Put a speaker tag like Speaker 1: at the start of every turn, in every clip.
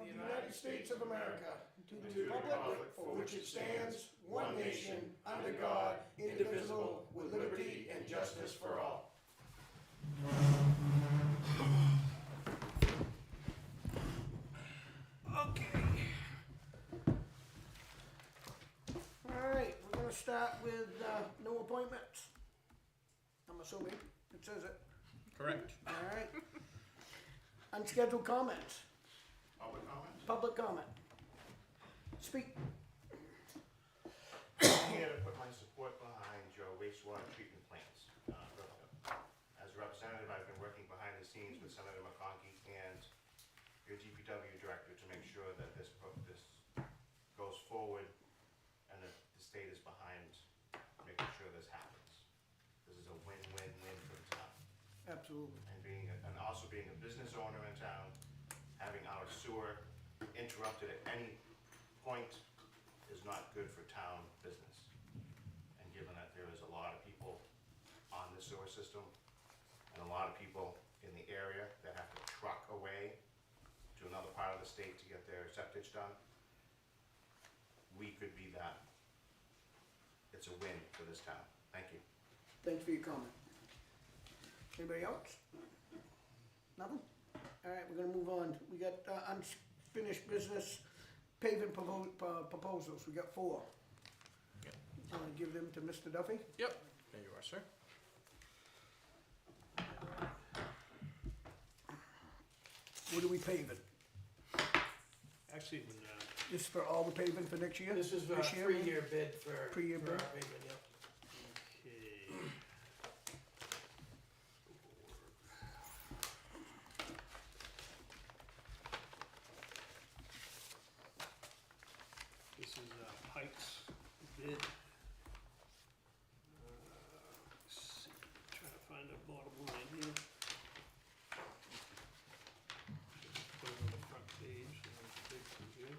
Speaker 1: the United States of America, to the republic for which it stands, one nation, under God, indivisible, with liberty and justice for all. Okay. All right, we're gonna start with no appointments. I'm assuming, it says it.
Speaker 2: Correct.
Speaker 1: All right. Unscheduled comments.
Speaker 2: Public comments?
Speaker 1: Public comment. Speak.
Speaker 2: I'm here to put my support behind your wastewater treatment plants. As a representative, I've been working behind the scenes with Senator McConkey and your DPW director to make sure that this goes forward and that the state is behind making sure this happens. This is a win-win-win for the town.
Speaker 1: Absolutely.
Speaker 2: And also being a business owner in town, having our sewer interrupted at any point is not good for town business. And given that there is a lot of people on the sewer system and a lot of people in the area that have to truck away to another part of the state to get their septic done, we could be that. It's a win for this town. Thank you.
Speaker 1: Thanks for your comment. Anybody else? Nothing? All right, we're gonna move on. We got unfinished business paving proposals. We got 4.
Speaker 2: Yep.
Speaker 1: I'm gonna give them to Mr. Duffy.
Speaker 2: Yep. There you are, sir.
Speaker 1: What are we paving?
Speaker 3: Actually, when,
Speaker 1: Just for all the paving for next year?
Speaker 4: This is a
Speaker 1: This year?
Speaker 4: 3-year bid for.
Speaker 1: 3-year
Speaker 4: for our
Speaker 1: bid?
Speaker 4: pavement, yep.
Speaker 3: okay. This is Pike's bid. Let's see, trying to find the bottom line here. Put it on the front page, so it's big from here.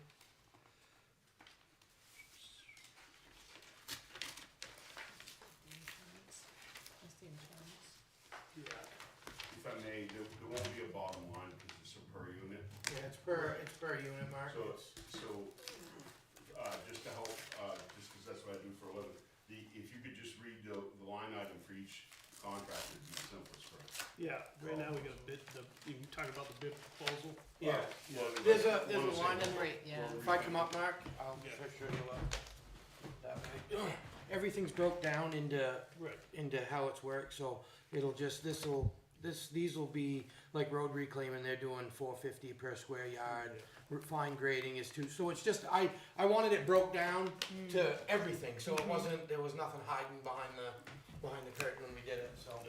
Speaker 5: That's the insurance.
Speaker 3: Yeah.
Speaker 6: If I may, there won't be a bottom line because it's a per unit.
Speaker 4: Yeah, it's per unit, Mark.
Speaker 6: Just to help, just because that's what I do for a living, if you could just read the line item for each contract, it'd be the simplest for us.
Speaker 3: Yeah, right now we got a bid, you can talk about the bid proposal.
Speaker 4: Yeah,
Speaker 6: Well,
Speaker 4: there's a
Speaker 6: one of the
Speaker 4: line
Speaker 6: same-
Speaker 4: in
Speaker 5: Right, yeah.
Speaker 4: If I come up, Mark, I'll
Speaker 3: Yeah.
Speaker 4: show you up. That way. Everything's broke down into
Speaker 3: Right.
Speaker 4: how it's worked, so it'll just, these will be like road reclaiming, they're doing $450 per square yard. Fine grading is so it's just, I wanted it broke down to everything, so it wasn't, there was nothing hiding behind the curtain when we did it, so.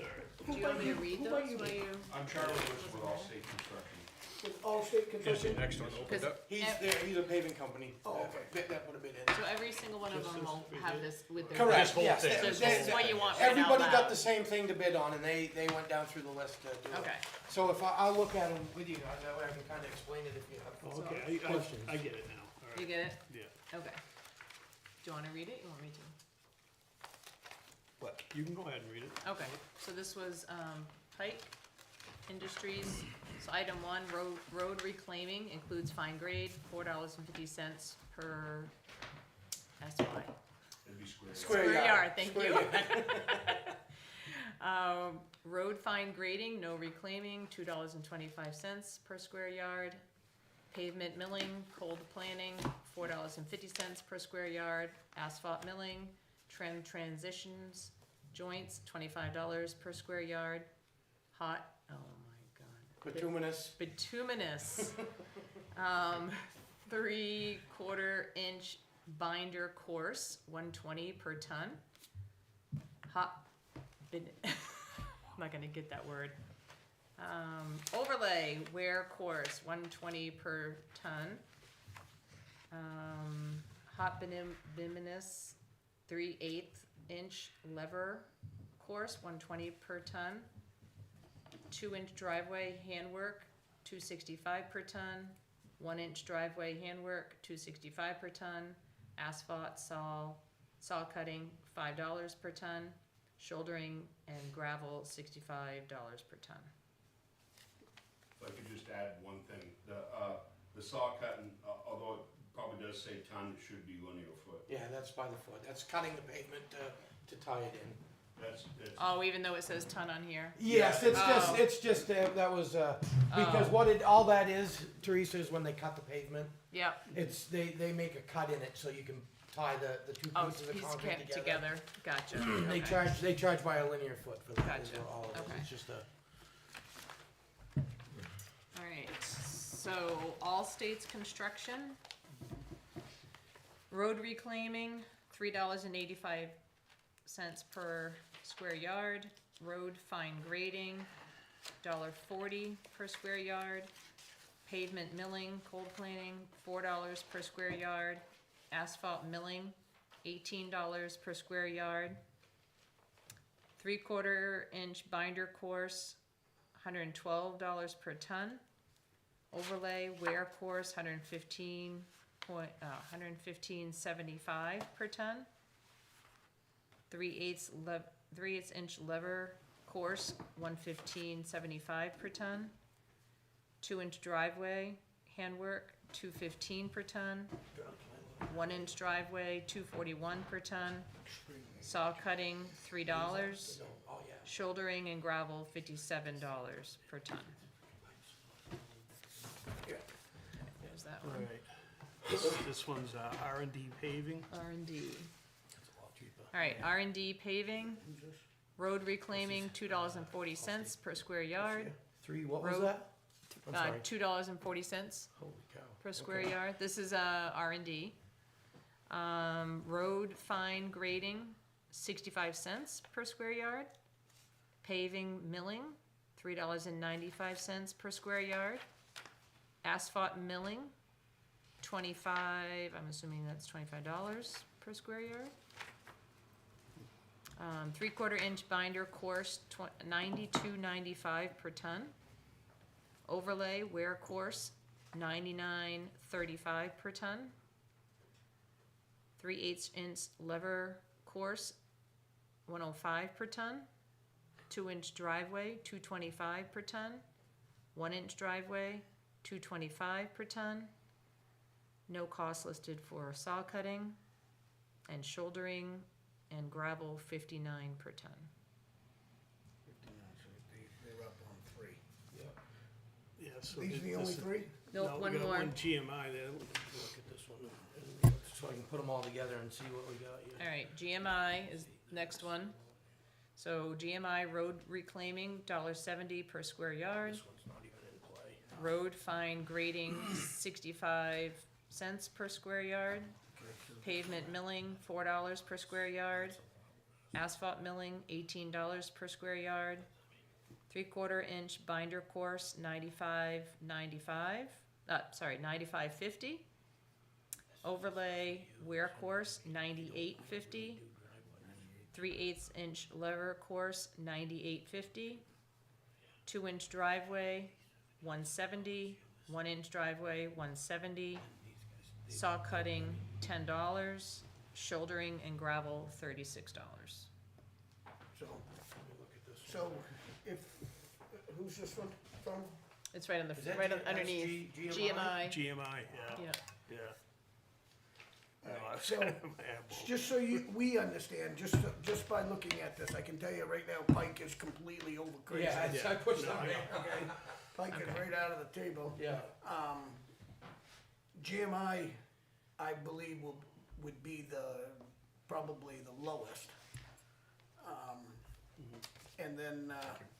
Speaker 5: Do you want me to read
Speaker 1: Who might
Speaker 5: those
Speaker 1: you
Speaker 5: while
Speaker 1: be?
Speaker 5: you?
Speaker 6: I'm Charlie Bush with Allstate Construction.
Speaker 1: With Allstate
Speaker 3: Here's the
Speaker 1: Construction?
Speaker 3: next one opened up.
Speaker 4: He's a paving company.
Speaker 1: Oh, okay.
Speaker 4: That put a bid in.
Speaker 5: So every single one of
Speaker 3: Just
Speaker 5: them will
Speaker 3: this
Speaker 5: have
Speaker 3: right
Speaker 5: this with their.
Speaker 4: Correct,
Speaker 3: This whole
Speaker 4: yes.
Speaker 3: thing.
Speaker 5: So this is what you want right out
Speaker 4: Everybody got
Speaker 5: loud.
Speaker 4: the same thing to bid on, and they went down through the list to do it.
Speaker 5: Okay.
Speaker 4: So if I'll look at them with you guys, that way I can kind of explain it if you have
Speaker 3: Oh, okay,
Speaker 4: questions.
Speaker 3: I get it now. All right.
Speaker 5: You get it?
Speaker 3: Yeah.
Speaker 5: Okay. Do you wanna read it? You want me to?
Speaker 4: What?
Speaker 3: You can go ahead and read it.
Speaker 5: Okay, so this was, Pike Industries. So item 1, road reclaiming includes fine grade, $4.50 per SY.
Speaker 6: It'd be square.
Speaker 5: Square yard, thank
Speaker 4: Square
Speaker 5: you.
Speaker 4: yard.
Speaker 5: Road fine grading, no reclaiming, $2.25 per square yard. Pavement milling, cold planning, $4.50 per square yard. Asphalt milling, trim transitions, joints, $25 per square yard. Hot, oh my God.
Speaker 4: Bituminous.
Speaker 5: 3/4 inch binder course, $120 per ton. Hot, I'm not gonna get that word. Overlay wear course, $120 per ton. Hot bituminous, 3/8 inch lever course, $120 per ton. 2-inch driveway handwork, $265 per ton. 1-inch driveway handwork, $265 per ton. Asphalt saw cutting, $5 per ton. Shouldering and gravel, $65 per ton.
Speaker 6: If I could just add one thing, the the saw cutting, although it probably does say ton, it should be linear foot.
Speaker 4: Yeah, that's by the foot, that's cutting the pavement to tie it in.
Speaker 6: That's,
Speaker 5: Oh, even though it says ton on here?
Speaker 4: Yes,
Speaker 5: Oh.
Speaker 4: it's just, that was, because what all that is, Teresa, is when they cut the pavement,
Speaker 5: Yep.
Speaker 4: it's, they make a cut in it so you can tie the two
Speaker 5: Oh,
Speaker 4: pieces of
Speaker 5: piece
Speaker 4: concrete
Speaker 5: together, gotcha.
Speaker 4: They
Speaker 5: Okay.
Speaker 4: charge by a linear foot for that, is
Speaker 5: Gotcha.
Speaker 4: all it is,
Speaker 5: Okay.
Speaker 4: it's just a.
Speaker 5: Alright, so all states construction. Road reclaiming, $3.85 per square yard. Road fine grading, $1.40 per square yard. Pavement milling, cold planing, $4 per square yard. Asphalt milling, $18 per square yard. 3/4 inch binder course, $112 per ton. Overlay wear course, $115.75 per ton. 3/8 inch lever course, $115.75 per ton. 2-inch driveway handwork, $215 per ton. 1-inch driveway, $241 per ton. Saw cutting, $3.
Speaker 4: Oh, yeah.
Speaker 5: Shouldering and gravel, $57 per ton. There's that one.
Speaker 3: Alright. This one's R&D paving.
Speaker 5: R&D.
Speaker 4: That's a lot cheaper.
Speaker 5: Alright, R&D paving, road reclaiming, $2.40 per square yard.
Speaker 4: What was
Speaker 5: Road-
Speaker 4: that? I'm sorry.
Speaker 5: $2.40
Speaker 4: Holy cow.
Speaker 5: per square
Speaker 4: Okay.
Speaker 5: yard. This is R&D. Road fine grading, 65 cents per square yard. Paving milling, $3.95 per square yard. Asphalt milling, 25, I'm assuming that's $25 per square yard. 3/4 inch binder course, $92.95 per ton. Overlay wear course, $99.35 per ton. 3/8 inch lever course, $105 per ton. 2-inch driveway, $225 per ton. 1-inch driveway, $225 per ton. No cost listed for saw cutting and shouldering and gravel, $59 per ton.
Speaker 1: They're up on 3.
Speaker 3: Yeah, so
Speaker 1: These are the
Speaker 3: this
Speaker 1: only
Speaker 3: is-
Speaker 1: 3?
Speaker 5: Nope,
Speaker 3: No, we
Speaker 5: one
Speaker 3: got
Speaker 5: more.
Speaker 3: one GMI there. Look at this one.
Speaker 4: So I can put them all together and see what we got here.
Speaker 5: Alright, GMI is next one. So GMI road reclaiming, $1.70 per square yard.
Speaker 4: This one's not even in play.
Speaker 5: Road fine grading, 65 cents per square yard. Pavement milling, $4 per square yard. Asphalt milling, $18 per square yard. 3/4 inch binder course, $95.50. Overlay wear course, $98.50. 3/8 inch lever course, $98.50. 2-inch driveway, $170. 1-inch driveway, $170. Saw cutting, $10. Shouldering and gravel, $36.
Speaker 1: So,
Speaker 4: Let me look at this one.
Speaker 1: so if, who's this one from?
Speaker 5: It's right on the,
Speaker 4: Is that
Speaker 5: right
Speaker 4: G-
Speaker 5: underneath.
Speaker 4: that's
Speaker 5: GMI.
Speaker 3: GMI, yeah,
Speaker 5: Yeah.
Speaker 3: yeah. No,
Speaker 1: Alright,
Speaker 3: I've
Speaker 1: so,
Speaker 3: got it in my eyeball.
Speaker 1: just so we understand, just by looking at this, I can tell you right now, Pike is completely over crazy.
Speaker 4: Yeah, I pushed
Speaker 3: No,
Speaker 4: on it.
Speaker 3: yeah.
Speaker 1: Okay, Pike is right out of the table.
Speaker 4: Yeah.
Speaker 1: GMI, I believe would be probably the lowest. And then,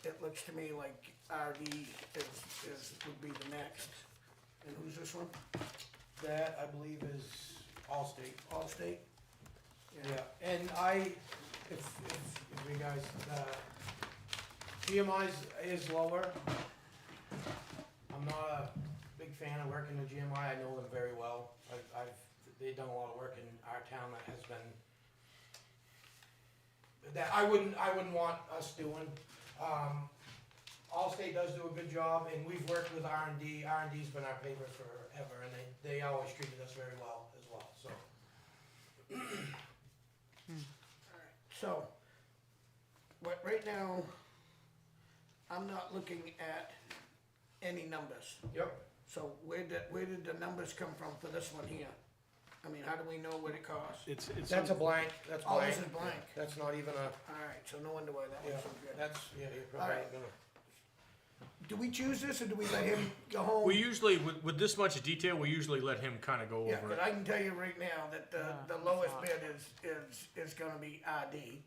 Speaker 1: it looks to me like RD would be the next. And who's this one?
Speaker 4: That, I believe, is Allstate.
Speaker 1: Allstate?
Speaker 4: Yeah, and if you guys, GMI is lower. I'm not a big fan of working with GMI, I know them very well. They've done a lot of work in our town that has been, that I wouldn't want us doing. Allstate does do a good job, and we've worked with R&D. R&D's been our paper forever, and they always treated us very well as well, so.
Speaker 1: So, right now, I'm not looking at any numbers.
Speaker 4: Yep.
Speaker 1: So where did the numbers come from for this one here? I mean, how do we know what it costs?
Speaker 3: It's.
Speaker 4: That's a blank, that's
Speaker 1: Oh,
Speaker 4: blank.
Speaker 1: this is blank.
Speaker 4: That's not even a,
Speaker 1: Alright, so no wonder why that
Speaker 4: yeah,
Speaker 1: was so good.
Speaker 4: that's, yeah, you're probably
Speaker 1: Alright.
Speaker 4: gonna.
Speaker 1: Do we choose this or do we let him go home?
Speaker 7: We usually, with this much detail, we usually let him kind of go
Speaker 1: Yeah,
Speaker 7: over
Speaker 1: but
Speaker 7: it.
Speaker 1: I can tell you right now that the
Speaker 5: Yeah,
Speaker 1: lowest
Speaker 5: it's
Speaker 1: bid is gonna be RD,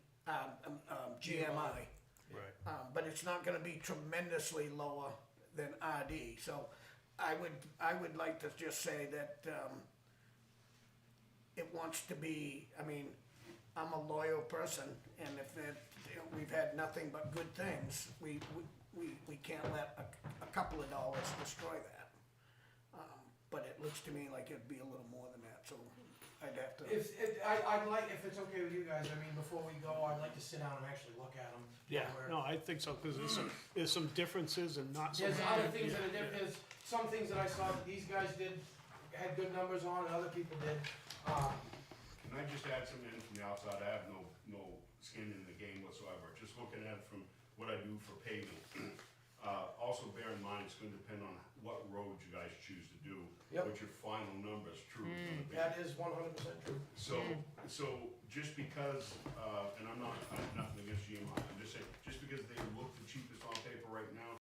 Speaker 1: GMI.
Speaker 3: Right.
Speaker 1: But it's not gonna be tremendously lower than RD, so I would like to just say that, it wants to be, I mean, I'm a loyal person, and if we've had nothing but good things, we can't let a couple of dollars destroy that. But it looks to me like it'd be a little more than that, so I'd have to.
Speaker 4: I'd like, if it's okay with you guys, I mean, before we go, I'd like to sit down and actually look at them.
Speaker 3: Yeah, no, I think so, cause there's some differences and not so.
Speaker 4: There's
Speaker 3: many.
Speaker 4: other things that are
Speaker 3: Yeah,
Speaker 4: different, there's some things that I saw that these guys had good numbers on, and other people did.
Speaker 6: Can I just add something in from the outside? I have no skin in the game whatsoever, just looking at it from what I do for paving. Also bear in mind, it's gonna depend on what roads you guys choose to do,
Speaker 4: Yep.
Speaker 6: what your final number's true is gonna be.
Speaker 4: That is 100% true.
Speaker 6: So just because, and I'm nothing against GMI, I'm just saying, just because they look the cheapest on paper right now,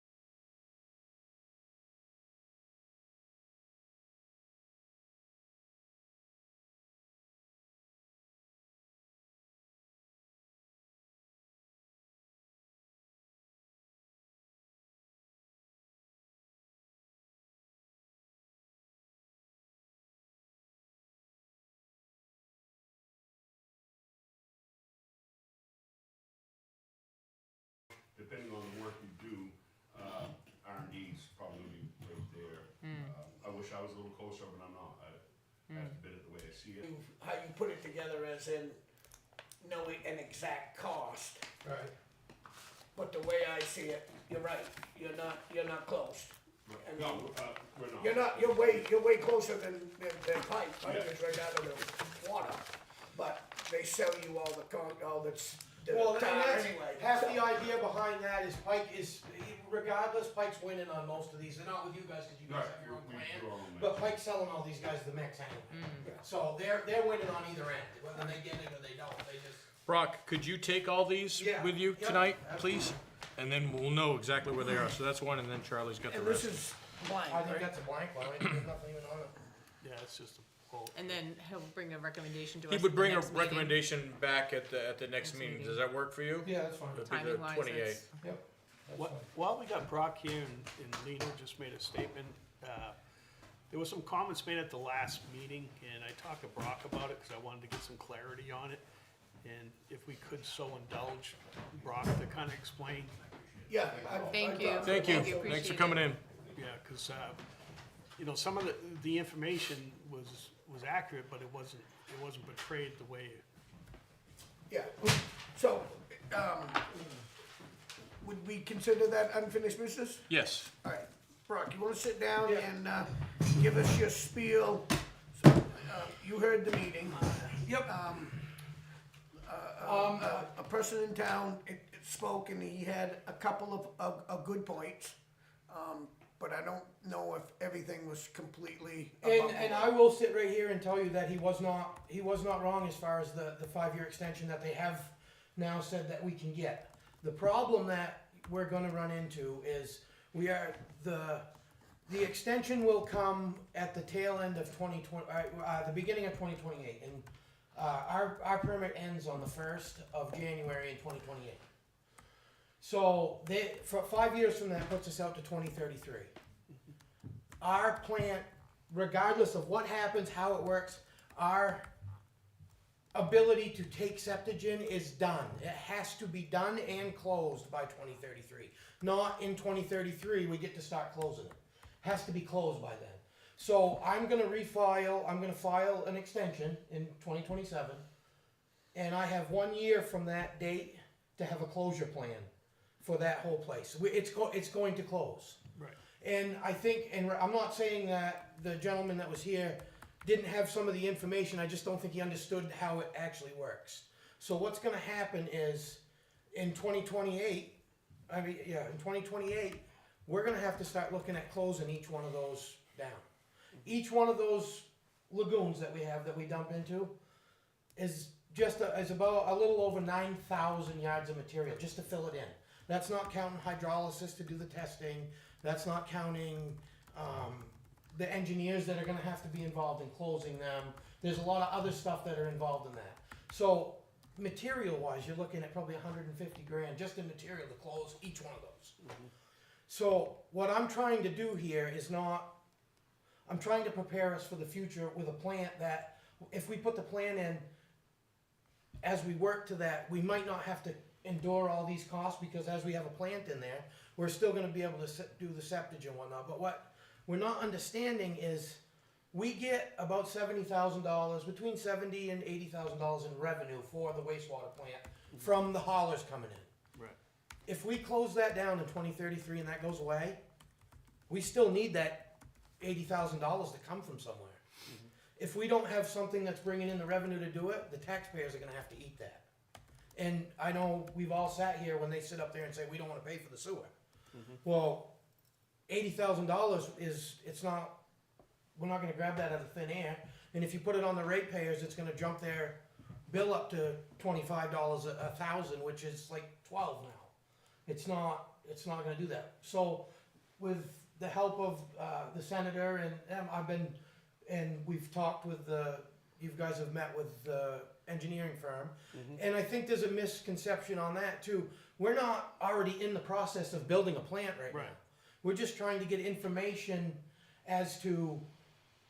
Speaker 6: depending on the work you do, R&D's probably gonna be right there. I wish I was a little closer, but I'm not. I have to bid it the way I see it.
Speaker 1: How you put it together as in knowing an exact cost,
Speaker 4: Right.
Speaker 1: but the way I see it, you're right, you're not close. I mean,
Speaker 6: No, we're not.
Speaker 1: you're way closer than pipe is right out of the water, but they sell you all the
Speaker 4: Well, and
Speaker 1: tar
Speaker 4: that's
Speaker 1: anyway.
Speaker 4: half
Speaker 1: so-
Speaker 4: the idea behind that is Pike is, regardless, Pike's winning on most of these. They're not with you guys because you guys
Speaker 6: Right,
Speaker 4: have your own
Speaker 6: we
Speaker 4: plan.
Speaker 6: do our own
Speaker 4: But
Speaker 6: mix.
Speaker 4: Pike's selling all these guys the mix anyway. So they're winning on either end, whether they get it or they don't. They just.
Speaker 7: Brock, could you take all these
Speaker 4: Yeah.
Speaker 7: with you
Speaker 4: Yep.
Speaker 7: tonight, please? And then we'll know exactly where they are. So that's one, and then Charlie's got the
Speaker 1: And this
Speaker 7: rest.
Speaker 1: is blank,
Speaker 4: I think
Speaker 1: right?
Speaker 4: that's a blank one. There's nothing even on it.
Speaker 3: Yeah, it's just a whole.
Speaker 5: And then he'll bring a recommendation to us.
Speaker 7: He
Speaker 5: at
Speaker 7: would
Speaker 5: the
Speaker 7: bring a
Speaker 5: next meeting.
Speaker 7: recommendation back at the next
Speaker 5: Next
Speaker 7: meeting.
Speaker 5: meeting.
Speaker 7: Does that work for you?
Speaker 4: Yeah, that's fine.
Speaker 7: It'd be the
Speaker 5: Timing wise,
Speaker 7: 28th.
Speaker 4: Yep. That's
Speaker 3: What,
Speaker 4: fine.
Speaker 3: while we got Brock here and Lena just made a statement, there was some comments made at the last meeting, and I talked to Brock about it, cause I wanted to get some clarity on it. And if we could so indulge Brock to kinda explain,
Speaker 1: Yeah.
Speaker 5: Thank you.
Speaker 7: Thank you.
Speaker 5: Thank you,
Speaker 7: Thanks for
Speaker 5: appreciate
Speaker 7: coming
Speaker 5: it.
Speaker 7: in.
Speaker 3: yeah, cause, some of the information was accurate, but it wasn't portrayed the way.
Speaker 1: Yeah, so, would we consider that unfinished business?
Speaker 7: Yes.
Speaker 1: Alright, Brock, you wanna sit down
Speaker 4: Yeah.
Speaker 1: and, give us your spiel? You heard the meeting.
Speaker 4: Yep.
Speaker 1: A person in town spoke and he had a couple of good points. But I don't know if everything was completely above
Speaker 4: And
Speaker 1: board.
Speaker 4: I will sit right here and tell you that he was not wrong as far as the 5-year extension that they have now said that we can get. The problem that we're gonna run into is the extension will come at the tail end of 2020, the beginning of 2028, and our permit ends on the 1st of January in 2028. So for 5 years from that puts us out to 2033. Our plant, regardless of what happens, how it works, our ability to take septogen is done. It has to be done and closed by 2033. Not in 2033 we get to start closing it. Has to be closed by then. So I'm gonna file an extension in 2027, and I have 1 year from that date to have a closure plan for that whole place. It's going to close.
Speaker 3: Right.
Speaker 4: And I think, and I'm not saying that the gentleman that was here didn't have some of the information, I just don't think he understood how it actually works. So what's gonna happen is, in 2028, we're gonna have to start looking at closing each one of those down. Each one of those lagoons that we have that we dump into is is about a little over 9,000 yards of material just to fill it in. That's not counting hydrolysis to do the testing. That's not counting the engineers that are going to have to be involved in closing them. There's a lot of other stuff that are involved in that. So material-wise, you're looking at probably 150 grand just in material to close each one of those. So what I'm trying to do here is I'm trying to prepare us for the future with a plant that if we put the plan in, as we work to that, we might not have to endure all these costs because as we have a plant in there, we're still going to be able to do the septage and whatnot. But what we're not understanding is we get about $70,000, between $70,000 and $80,000 in revenue for the wastewater plant from the haulers coming in.
Speaker 3: Right.
Speaker 4: If we close that down in 2033 and that goes away, we still need that $80,000 to come from somewhere. If we don't have something that's bringing in the revenue to do it, the taxpayers are going to have to eat that. And I know we've all sat here when they sit up there and say, we don't want to pay for the sewer. Well, $80,000 it's not, we're not going to grab that out of thin air. And if you put it on the ratepayers, it's going to jump their bill up to $25 a thousand, which is like 12 now. It's not going to do that. So with the help of the senator and we've talked with you guys have met with the engineering firm, and I think there's a misconception on that too. We're not already in the process of building a plant right now. We're just trying to get information as to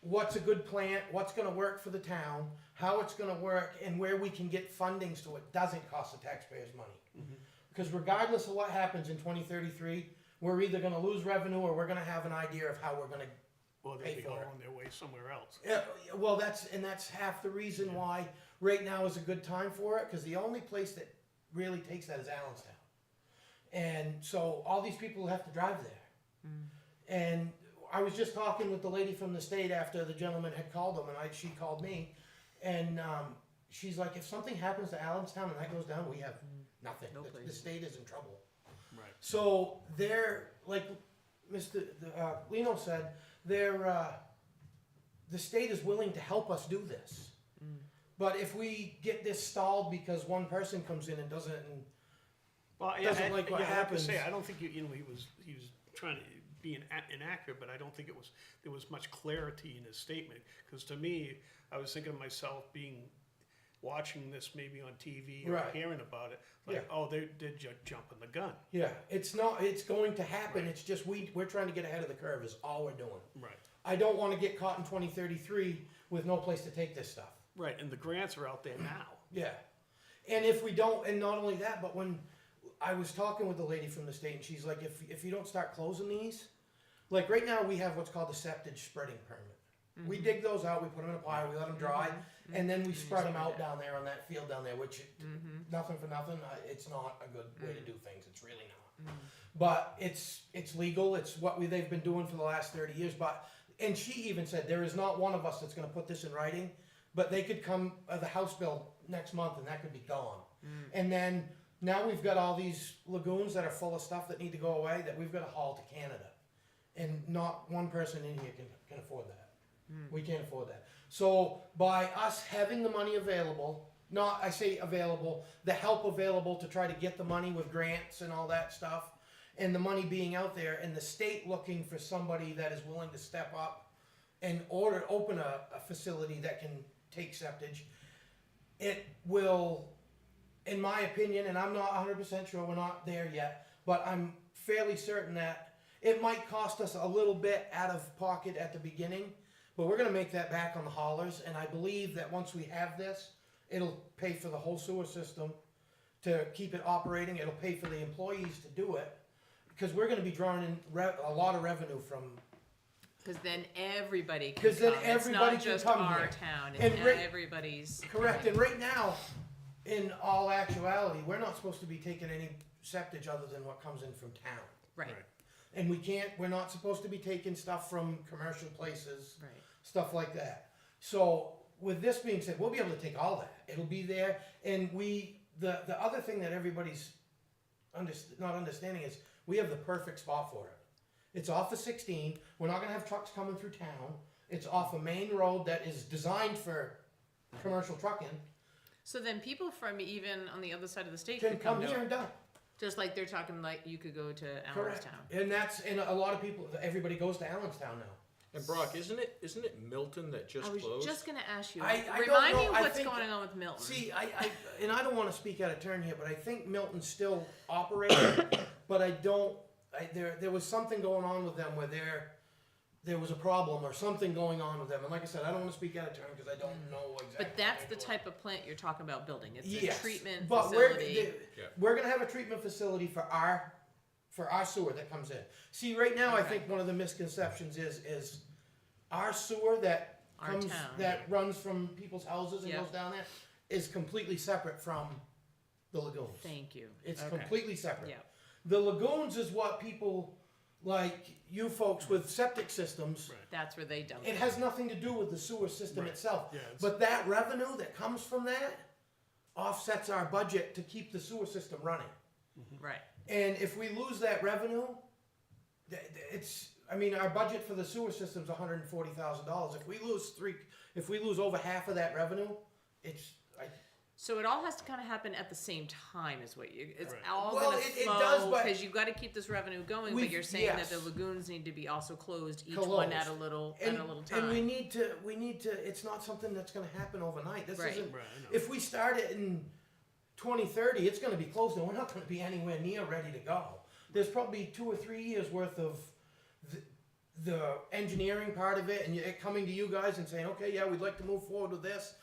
Speaker 4: what's a good plant, what's going to work for the town, how it's going to work, and where we can get funding so it doesn't cost the taxpayers money. Because regardless of what happens in 2033, we're either going to lose revenue or we're going to have an idea of how we're going to.
Speaker 3: Well, they'll be going their way somewhere else.
Speaker 4: Yeah, well, that's half the reason why right now is a good time for it, because the only place that really takes that is Allenstown. And so all these people have to drive there. And I was just talking with the lady from the state after the gentleman had called them, and she called me, and she's like, if something happens to Allenstown and that goes down, we have nothing.
Speaker 5: No
Speaker 4: The
Speaker 5: place.
Speaker 4: state is in trouble.
Speaker 3: Right.
Speaker 4: So they're, like Mr. Lino said, the state is willing to help us do this. But if we get this stalled because one person comes in and doesn't, and
Speaker 3: Well,
Speaker 4: doesn't like what
Speaker 3: I have to
Speaker 4: happens.
Speaker 3: say, I don't think he was trying to be inaccurate, but I don't think there was much clarity in his statement. Because to me, I was thinking of myself watching this maybe on TV or
Speaker 4: Right.
Speaker 3: hearing about it, like, oh, they're jumping the gun.
Speaker 4: yeah, it's going to happen. It's just we're trying to get ahead of the curve is all we're doing.
Speaker 3: Right.
Speaker 4: I don't want to get caught in 2033 with no place to take this stuff.
Speaker 3: Right, and the grants are out there now.
Speaker 4: Yeah. And if we don't, and not only that, but when I was talking with the lady from the state, and she's like, if you don't start closing these, like right now we have what's called the septage spreading permit. We dig those out, we put them in a pile, we let them dry, and then we spread them out down there on that field down there, which nothing for nothing, it's not a good way to do things. It's really not. But it's legal. It's what they've been doing for the last 30 years. And she even said there is not one of us that's going to put this in writing, but they could come the House bill next month and that could be gone. And then now we've got all these lagoons that are full of stuff that need to go away that we've got to haul to Canada, and not one person in here can afford that. We can't afford that. So by us having the money available, I say available, the help available to try to get the money with grants and all that stuff, and the money being out there, and the state looking for somebody that is willing to step up and open a facility that can take septage, it will, in my opinion, and I'm not 100% sure, we're not there yet, but I'm fairly certain that it might cost us a little bit out of pocket at the beginning, but we're going to make that back on the haulers, and I believe that once we have this, it'll pay for the whole sewer system to keep it operating. It'll pay for the employees to do it, because we're going to be drawing in a lot of revenue from.
Speaker 5: Because then everybody can
Speaker 4: 'Cause then
Speaker 5: come.
Speaker 4: everybody
Speaker 5: It's
Speaker 4: can
Speaker 5: not just
Speaker 4: come
Speaker 5: our
Speaker 4: here.
Speaker 5: town.
Speaker 4: And
Speaker 5: It's
Speaker 4: right-
Speaker 5: everybody's.
Speaker 4: Correct, and right now, in all actuality, we're not supposed to be taking any septage other than what comes in from town.
Speaker 5: Right,
Speaker 3: Right.
Speaker 4: And we're not supposed to be taking stuff from commercial places,
Speaker 5: right.
Speaker 4: stuff like that. So with this being said, we'll be able to take all that. It'll be there, and the other thing that everybody's not understanding is we have the perfect spot for it. It's off of 16. We're not gonna have trucks coming through town. It's off a main road that is designed for commercial trucking.
Speaker 5: So then people from even on the other side of the state
Speaker 4: Can
Speaker 5: can come
Speaker 4: come here
Speaker 5: down,
Speaker 4: and dump.
Speaker 5: just like they're talking like you could go to
Speaker 4: Correct.
Speaker 5: Allenstown.
Speaker 4: And a lot of people, everybody goes to Allenstown now.
Speaker 7: And Brock, isn't it Milton that just
Speaker 5: I was
Speaker 7: closed?
Speaker 5: just gonna ask you,
Speaker 4: I don't
Speaker 5: remind me
Speaker 4: know. I
Speaker 5: what's
Speaker 4: think-
Speaker 5: going on with Milton.
Speaker 4: See, and I don't wanna speak out of turn here, but I think Milton's still operating, but there was something going on with them where there was a problem or something going on with them. And like I said, I don't wanna speak out of turn because I don't know exactly.
Speaker 5: But that's the
Speaker 4: what
Speaker 5: type of plant you're talking about building. It's a
Speaker 4: Yes,
Speaker 5: treatment
Speaker 4: but
Speaker 5: facility.
Speaker 4: we're gonna have a treatment facility for our sewer that comes in. See, right now, I
Speaker 5: Okay.
Speaker 4: think one of the misconceptions is our sewer that
Speaker 5: Our
Speaker 4: comes,
Speaker 5: town.
Speaker 4: that runs from people's houses and
Speaker 5: Yeah.
Speaker 4: goes down there is completely separate from the lagoons.
Speaker 5: Thank you.
Speaker 4: It's
Speaker 5: Okay.
Speaker 4: completely separate.
Speaker 5: Yeah.
Speaker 4: The lagoons is what people like you folks with septic systems.
Speaker 3: Right.
Speaker 5: That's where they dump
Speaker 4: It has nothing to do with the sewer system
Speaker 3: Right.
Speaker 4: itself.
Speaker 3: Yeah, it's-
Speaker 4: But that revenue that comes from that offsets our budget to keep the sewer system running.
Speaker 5: Right.
Speaker 4: And if we lose that revenue, our budget for the sewer system's $140,000. If we lose over half of that revenue,
Speaker 5: So it all has to kind of happen at the same time, is what it's
Speaker 3: Right.
Speaker 5: all
Speaker 4: Well,
Speaker 5: going to
Speaker 4: it
Speaker 5: flow
Speaker 4: does, but
Speaker 5: because you've got to keep this revenue going. But
Speaker 4: we've-
Speaker 5: you're saying that
Speaker 4: yes.
Speaker 5: the lagoons need to be also closed, each
Speaker 4: Closed.
Speaker 5: one at a little time.
Speaker 4: And we need to. It's not something that's going to happen overnight. This
Speaker 5: Right.
Speaker 4: isn't.
Speaker 3: Right, I know.
Speaker 4: If we start it in 2030, it's going to be closed, and we're not going to be anywhere near ready to go. There's probably 2 or 3 years worth of the engineering part of it, and it coming to you guys and saying, okay, yeah, we'd like to move forward with this.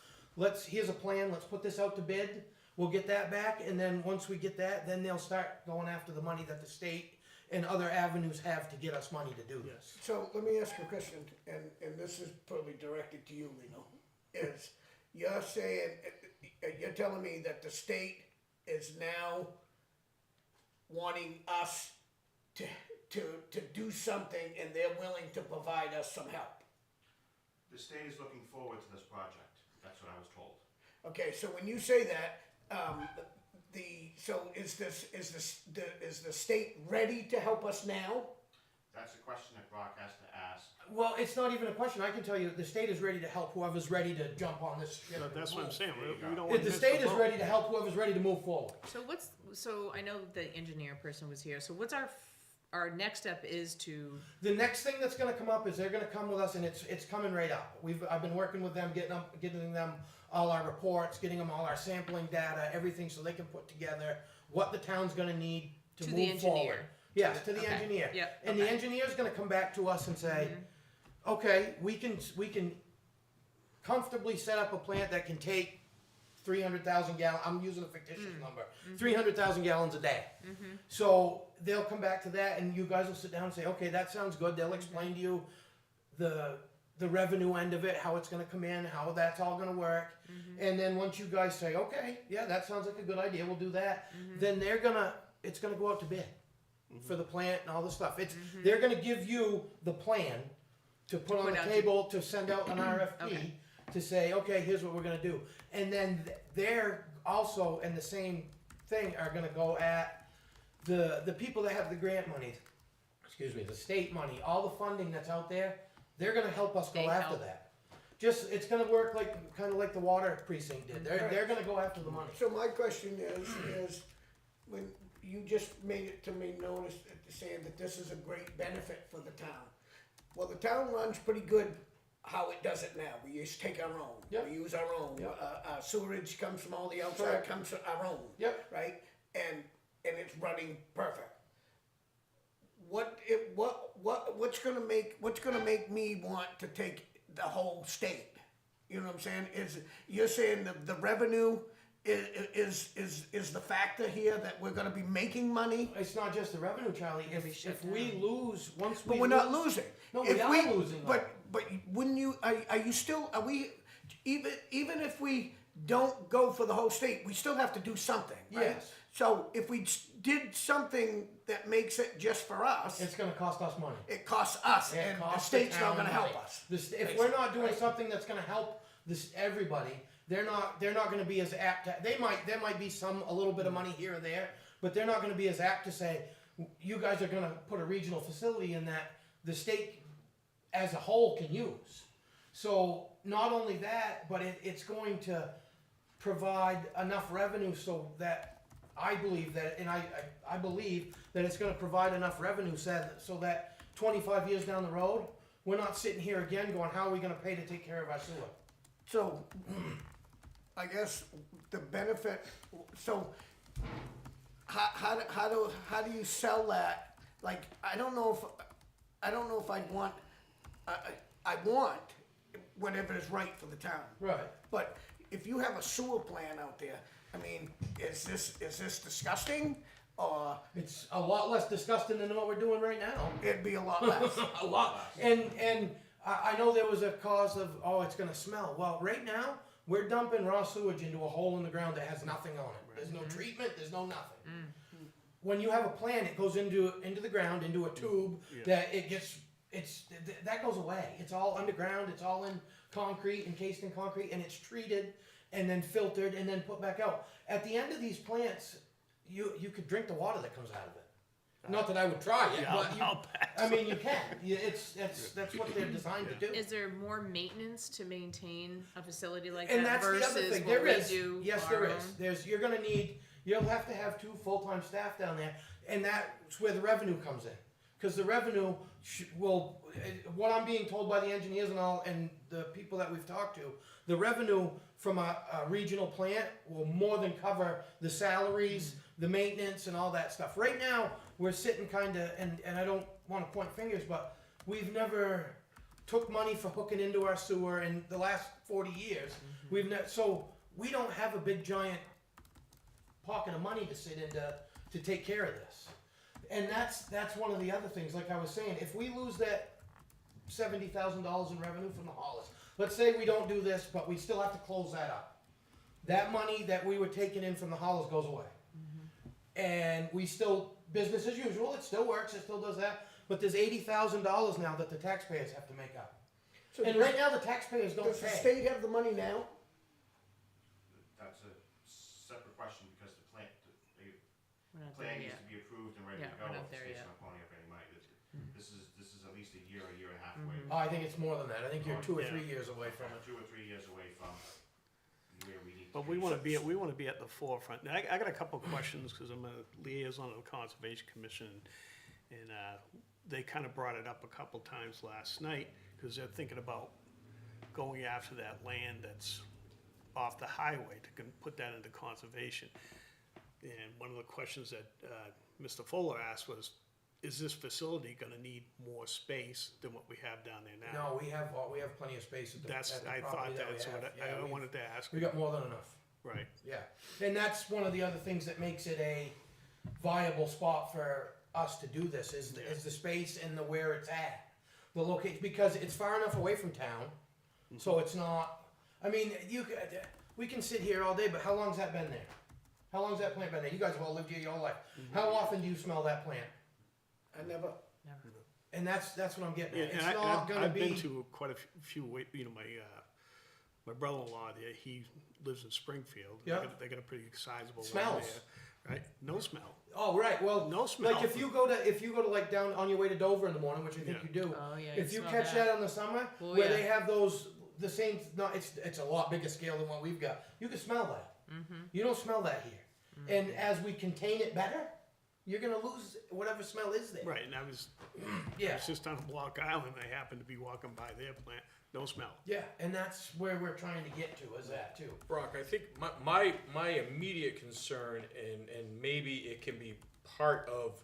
Speaker 4: Here's a plan. Let's put this out to bid. We'll get that back, and then once we get that, then they'll start going after the money that the state and other avenues have to get us money to do this.
Speaker 3: Yes.
Speaker 1: So let me ask you a question, and this is probably directed to you, Lino. Is you're saying, you're telling me that the state is now wanting us to do something and they're willing to provide us some help?
Speaker 2: The state is looking forward to this project, that's what I was told.
Speaker 1: Okay, so when you say that, is the state ready to help us now?
Speaker 2: That's a question that Brock has to ask.
Speaker 4: Well, it's not even a question. I can tell you the state is ready to help whoever's ready to jump on this ship.
Speaker 3: But that's what I'm saying, we don't
Speaker 4: If
Speaker 3: want to
Speaker 4: the
Speaker 3: miss
Speaker 4: state is
Speaker 3: boat.
Speaker 4: ready to help whoever's ready to move forward.
Speaker 5: So I know the engineer person was here. So what's our next step is to
Speaker 4: The next thing that's going to come up is they're going to come with us, and it's coming right up. I've been working with them, getting them all our reports, getting them all our sampling data, everything, so they can put together what the town's going to need to
Speaker 5: To
Speaker 4: move
Speaker 5: the engineer.
Speaker 4: forward. Yes, to the
Speaker 5: okay.
Speaker 4: engineer.
Speaker 5: Yep,
Speaker 4: And the
Speaker 5: okay.
Speaker 4: engineer's going to come back to us and say, okay, we can comfortably set up a plant that can take 300,000 gallons. I'm using a fictitious number. 300,000 gallons a day. So they'll come back to that, and you guys will sit down and say, okay, that sounds good. They'll explain to you the revenue end of it, how it's going to come in, how that's all going to work. And then once you guys say, okay, yeah, that sounds like a good idea, we'll do that. Then it's going to go out to bid for the plant and all the stuff. They're going to give you the plan to put on the
Speaker 5: out to-
Speaker 4: table to send out an RFP
Speaker 5: Okay.
Speaker 4: to say, okay, here's what we're going to do. And then they're also in the same thing are going to go at the people that have the grant money, the state money, all the funding that's out there. They're going to help us go
Speaker 5: They
Speaker 4: after
Speaker 5: help.
Speaker 4: that. It's going to work kind of like the water precinct did. They're going to go after the money.
Speaker 1: So my question is when you just made it to me notice saying that this is a great benefit for the town. Well, the town runs pretty good how it does it now. We just take our own.
Speaker 4: Yep.
Speaker 1: We use our own.
Speaker 4: Yep.
Speaker 1: Our sewerage comes from all the outside,
Speaker 4: Correct.
Speaker 1: comes from our own.
Speaker 4: Yep.
Speaker 1: Right? And it's running perfect. What's gonna make me want to take the whole state? You know what I'm saying? You're saying the revenue is the factor here that we're gonna be making money?
Speaker 4: It's not just the revenue, Charlie.
Speaker 5: be shut
Speaker 4: If we
Speaker 5: down.
Speaker 4: lose, once we
Speaker 1: But we're not losing.
Speaker 4: No,
Speaker 1: If
Speaker 4: we are losing.
Speaker 1: But wouldn't you? Are we? Even if we don't go for the whole state, we still have to do something. Right?
Speaker 4: Yes.
Speaker 1: So if we did something that makes it just for us,
Speaker 4: it's going to cost us money.
Speaker 1: it costs us,
Speaker 4: It
Speaker 1: and the
Speaker 4: costs
Speaker 1: state's
Speaker 4: the
Speaker 1: not
Speaker 4: town
Speaker 1: going to help
Speaker 4: money.
Speaker 1: us.
Speaker 4: If we're not doing something that's going to help everybody, they're not going to be as apt to. There might be a little bit of money here or there, but they're not going to be as apt to say, you guys are gonna put a regional facility in that the state as a whole can use. So not only that, but it's going to provide enough revenue so that I believe that, and I believe that it's gonna provide enough revenue so that 25 years down the road, we're not sitting here again going, how are we gonna pay to take care of our sewer?
Speaker 1: So, I guess the benefit, so, how do you sell that? Like, I don't know if I'd want, I want whatever is right for the town.
Speaker 4: Right.
Speaker 1: But if you have a sewer plan out there, I mean, is this disgusting? Or
Speaker 4: It's a lot less disgusting than what we're doing right now.
Speaker 1: it'd be a lot less?
Speaker 4: A lot. And I know there was a cause of, oh, it's gonna smell. Well, right now, we're dumping raw sewage into a hole in the ground that has nothing on it. There's no treatment, there's no nothing. When you have a plant, it goes into the ground, into a tube, that that goes away. It's all underground, it's all in concrete, encased in concrete, and it's treated and then filtered and then put back out. At the end of these plants, you could drink the water that comes out of it. Not that I would try it,
Speaker 3: Yeah,
Speaker 4: but
Speaker 3: I'll pass.
Speaker 4: I mean, you can. That's what they're designed to do.
Speaker 5: Is there more maintenance to maintain a facility like
Speaker 4: And
Speaker 5: that
Speaker 4: that's the other
Speaker 5: versus
Speaker 4: thing.
Speaker 5: what
Speaker 4: There
Speaker 5: we
Speaker 4: is.
Speaker 5: do
Speaker 4: Yes,
Speaker 5: on
Speaker 4: there
Speaker 5: our
Speaker 4: is.
Speaker 5: own?
Speaker 4: You'll have to have 2 full-time staff down there, and that's where the revenue comes in. Because the revenue what I'm being told by the engineers and the people that we've talked to, the revenue from a regional plant will more than cover the salaries, the maintenance, and all that stuff. Right now, we're sitting kinda, and I don't wanna point fingers, but we've never took money for hooking into our sewer in the last 40 years. So we don't have a big giant pocket of money to sit in to take care of this. And that's one of the other things, like I was saying, if we lose that $70,000 in revenue from the haulers, let's say we don't do this, but we still have to close that up. That money that we were taking in from the haulers goes away. And we still, business as usual, it still works, it still does that, but there's $80,000 now that the taxpayers have to make up.
Speaker 1: So
Speaker 4: And right now, the taxpayers don't
Speaker 1: does the
Speaker 4: pay.
Speaker 1: state have the money now?
Speaker 2: That's a separate question because the plan, the
Speaker 5: We're not there
Speaker 2: plan needs
Speaker 5: yet.
Speaker 2: to be approved and ready
Speaker 5: Yeah,
Speaker 2: to go.
Speaker 5: we're not
Speaker 2: If the
Speaker 5: there
Speaker 2: state's
Speaker 5: yet.
Speaker 2: not ponying up any money. This is at least a year and a half away.
Speaker 4: Oh, I think it's more than that, I think you're 2 or
Speaker 3: Yeah.
Speaker 4: 3 years away from it.
Speaker 2: 2 or 3 years away from where we need to
Speaker 3: But
Speaker 2: be.
Speaker 3: we wanna be at the forefront. And I got a couple of questions, cause I'm a liaison of the Conservation Commission, and, they kinda brought it up a couple times last night, cause they're thinking about going after that land that's off the highway to put that into conservation. And one of the questions that, Mr. Fuller asked was, is this facility gonna need more space than what we have down there now?
Speaker 4: No, we have plenty of space at the
Speaker 3: That's,
Speaker 4: at the
Speaker 3: I
Speaker 4: property
Speaker 3: thought
Speaker 4: that we
Speaker 3: that's what
Speaker 4: have.
Speaker 3: I
Speaker 4: Yeah,
Speaker 3: wanted to ask,
Speaker 4: We got more than enough.
Speaker 3: right?
Speaker 4: Yeah, and that's one of the other things that makes it a viable spot for us to do this, is the space and the where it's at. The location, because it's far enough away from town, so it's not, I mean, we can sit here all day, but how long's that been there? How long's that plant been there? You guys have all lived here your whole life. How often do you smell that plant?
Speaker 1: I never.
Speaker 5: Never.
Speaker 4: And that's what I'm getting
Speaker 3: Yeah,
Speaker 4: at.
Speaker 3: and
Speaker 4: It's not gonna
Speaker 3: I've been
Speaker 4: be,
Speaker 3: to quite a few, my brother-in-law there, he lives in Springfield.
Speaker 4: Yeah.
Speaker 3: They got a pretty sizable land
Speaker 4: Smells.
Speaker 3: there, right? No smell.
Speaker 4: oh, right, well,
Speaker 3: No smell.
Speaker 4: like if you go to like down on your way to Dover in the morning, which I think
Speaker 3: Yeah.
Speaker 4: you do.
Speaker 5: Oh, yeah.
Speaker 4: If you
Speaker 5: smell
Speaker 4: catch that in the summer,
Speaker 5: Oh,
Speaker 4: where
Speaker 5: yeah.
Speaker 4: they have those, the same, no, it's a lot bigger scale than what we've got. You can smell that. You don't smell that here. And as we contain it better, you're gonna lose whatever smell is there.
Speaker 3: Right, and I was
Speaker 4: Yeah,
Speaker 3: just on Block Island, I happened to be walking by their plant, no smell.
Speaker 4: yeah, and that's where we're trying to get to, is that too.
Speaker 7: Brock, I think my immediate concern, and maybe it can be part of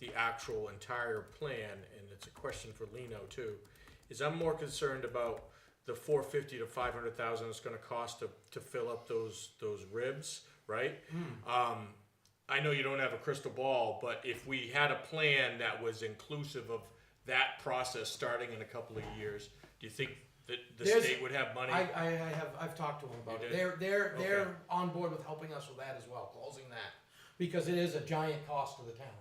Speaker 7: the actual entire plan, and it's a question for Lino too, is I'm more concerned about the 450 to 500,000 it's gonna cost to fill up those ribs, right? I know you don't have a crystal ball, but if we had a plan that was inclusive of that process starting in a couple of years, do you think that the
Speaker 4: There's-
Speaker 7: state would have money?
Speaker 4: I've talked to them about
Speaker 7: You
Speaker 4: it.
Speaker 7: did?
Speaker 4: They're
Speaker 7: Okay.
Speaker 4: on board with helping us with that as well, closing that. Because it is a giant cost to the town.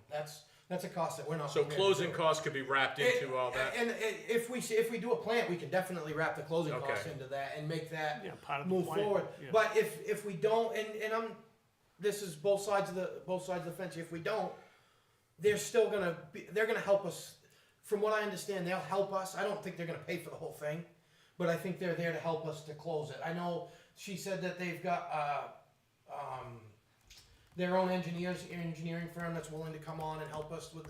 Speaker 4: That's a cost that we're not.
Speaker 7: So
Speaker 4: prepared to
Speaker 7: closing
Speaker 4: do.
Speaker 7: costs could be wrapped into all that?
Speaker 4: And if we do a plant, we can definitely wrap the closing
Speaker 7: Okay.
Speaker 4: costs into that and make that
Speaker 3: Yeah, part of the
Speaker 4: move
Speaker 3: plan.
Speaker 4: forward.
Speaker 3: Yeah.
Speaker 4: But if we don't, and this is both sides of the fence. If we don't, they're still gonna be, they're gonna help us. From what I understand, they'll help us. I don't think they're gonna pay for the whole thing, but I think they're there to help us to close it. I know she said that they've got their own engineering firm that's willing to come on and help us with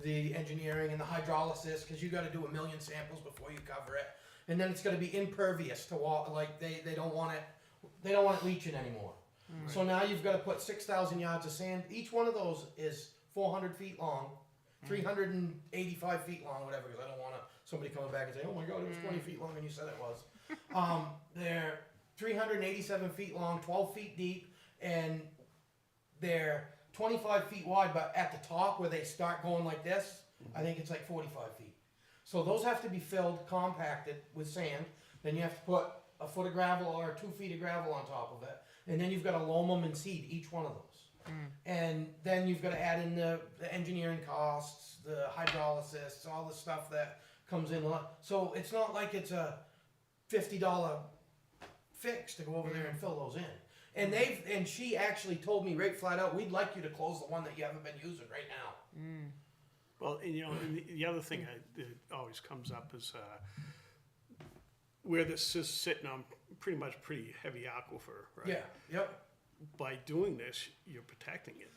Speaker 4: the engineering and the hydrolysis, because you got to do 1 million samples before you cover it, and then it's going to be impervious to water. Like they don't want it leaching anymore. So now you've got to put 6,000 yards of sand. Each one of those is 400 feet long, 385 feet long, whatever. Because I don't want somebody coming back and say, "Oh my God, it was 20 feet long and you said it was." They're 387 feet long, 12 feet deep, and they're 25 feet wide. But at the top where they start going like this, I think it's like 45 feet. So those have to be filled, compacted with sand. Then you have to put a foot of gravel or 2 feet of gravel on top of it. And then you've got to loam them and seed each one of those. And then you've got to add in the engineering costs, the hydrolysis, all the stuff that comes in. So it's not like it's a $50 fix to go over there and fill those in. And she actually told me right flat out, we'd like you to close the one that you haven't been using right now.
Speaker 3: Well, and, and the other thing that always comes up is where this is sitting on pretty heavy aquifer, right?
Speaker 4: Yeah, yep.
Speaker 3: By doing this, you're protecting it.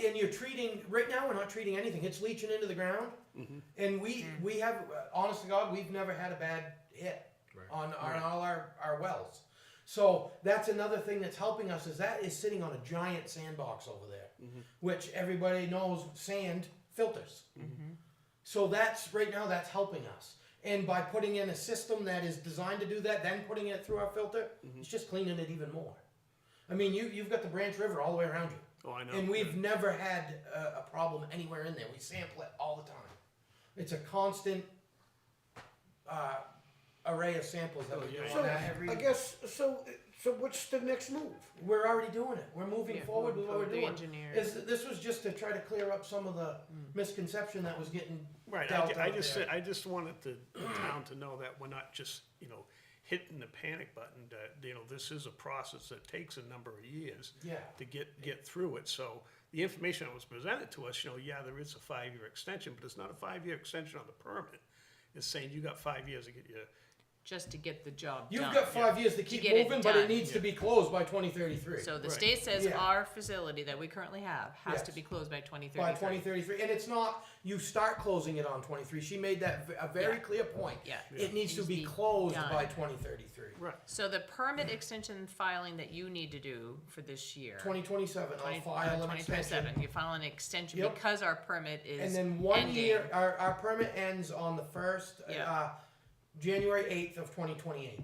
Speaker 4: And you're treating, right now we're not treating anything. It's leaching into the ground. And we have, honest to God, we've never had a bad hit on all our wells. So that's another thing that's helping us, is that is sitting on a giant sandbox over there, which everybody knows sand filters. So that's, right now, that's helping us. And by putting in a system that is designed to do that, then putting it through our filter, it's just cleaning it even more. I mean, you've got the Branch River all the way around you.
Speaker 3: Oh, I know.
Speaker 4: And we've never had a problem anywhere in there. We sample it all the time. It's a constant array of samples that we do
Speaker 1: So
Speaker 4: on that every...
Speaker 1: I guess, so what's the next move?
Speaker 4: We're already doing it. We're moving forward with what we're
Speaker 5: The
Speaker 4: doing.
Speaker 5: engineer.
Speaker 4: This was just to try to clear up some of the misconception that was getting
Speaker 3: Right,
Speaker 4: dealt
Speaker 3: I
Speaker 4: out
Speaker 3: just
Speaker 4: there.
Speaker 3: I just wanted the town to know that we're not just, hitting the panic button, that, this is a process that takes a number of years
Speaker 4: Yeah.
Speaker 3: to get through it. So the information that was presented to us, there is a 5-year extension, but it's not a 5-year extension on the permit. It's saying you got 5 years to get your,
Speaker 5: Just to get the job
Speaker 4: You've
Speaker 5: done.
Speaker 4: got 5 years to keep
Speaker 5: get it
Speaker 4: moving, but it
Speaker 5: done.
Speaker 4: needs to be closed by 2033.
Speaker 5: So the
Speaker 3: Right.
Speaker 5: state says
Speaker 4: Yeah.
Speaker 5: our facility that we currently have has
Speaker 4: Yes.
Speaker 5: to be closed by 2033.
Speaker 4: By 2033, and it's not you start closing it on 23. She made that a very
Speaker 5: Yeah.
Speaker 4: clear point.
Speaker 5: Yeah.
Speaker 4: It needs to
Speaker 5: Needs to
Speaker 4: be
Speaker 5: be
Speaker 4: closed
Speaker 5: done.
Speaker 4: by 2033.
Speaker 3: right.
Speaker 5: So the permit extension filing that you need to do for this year.
Speaker 4: 2027, I'll
Speaker 5: 20
Speaker 4: file an
Speaker 5: 2027,
Speaker 4: extension.
Speaker 5: you file an extension
Speaker 4: Yep.
Speaker 5: because our permit is
Speaker 4: And then 1
Speaker 5: ending.
Speaker 4: year, our permit ends on the 1st,
Speaker 5: Yeah.
Speaker 4: January 8th of 2028.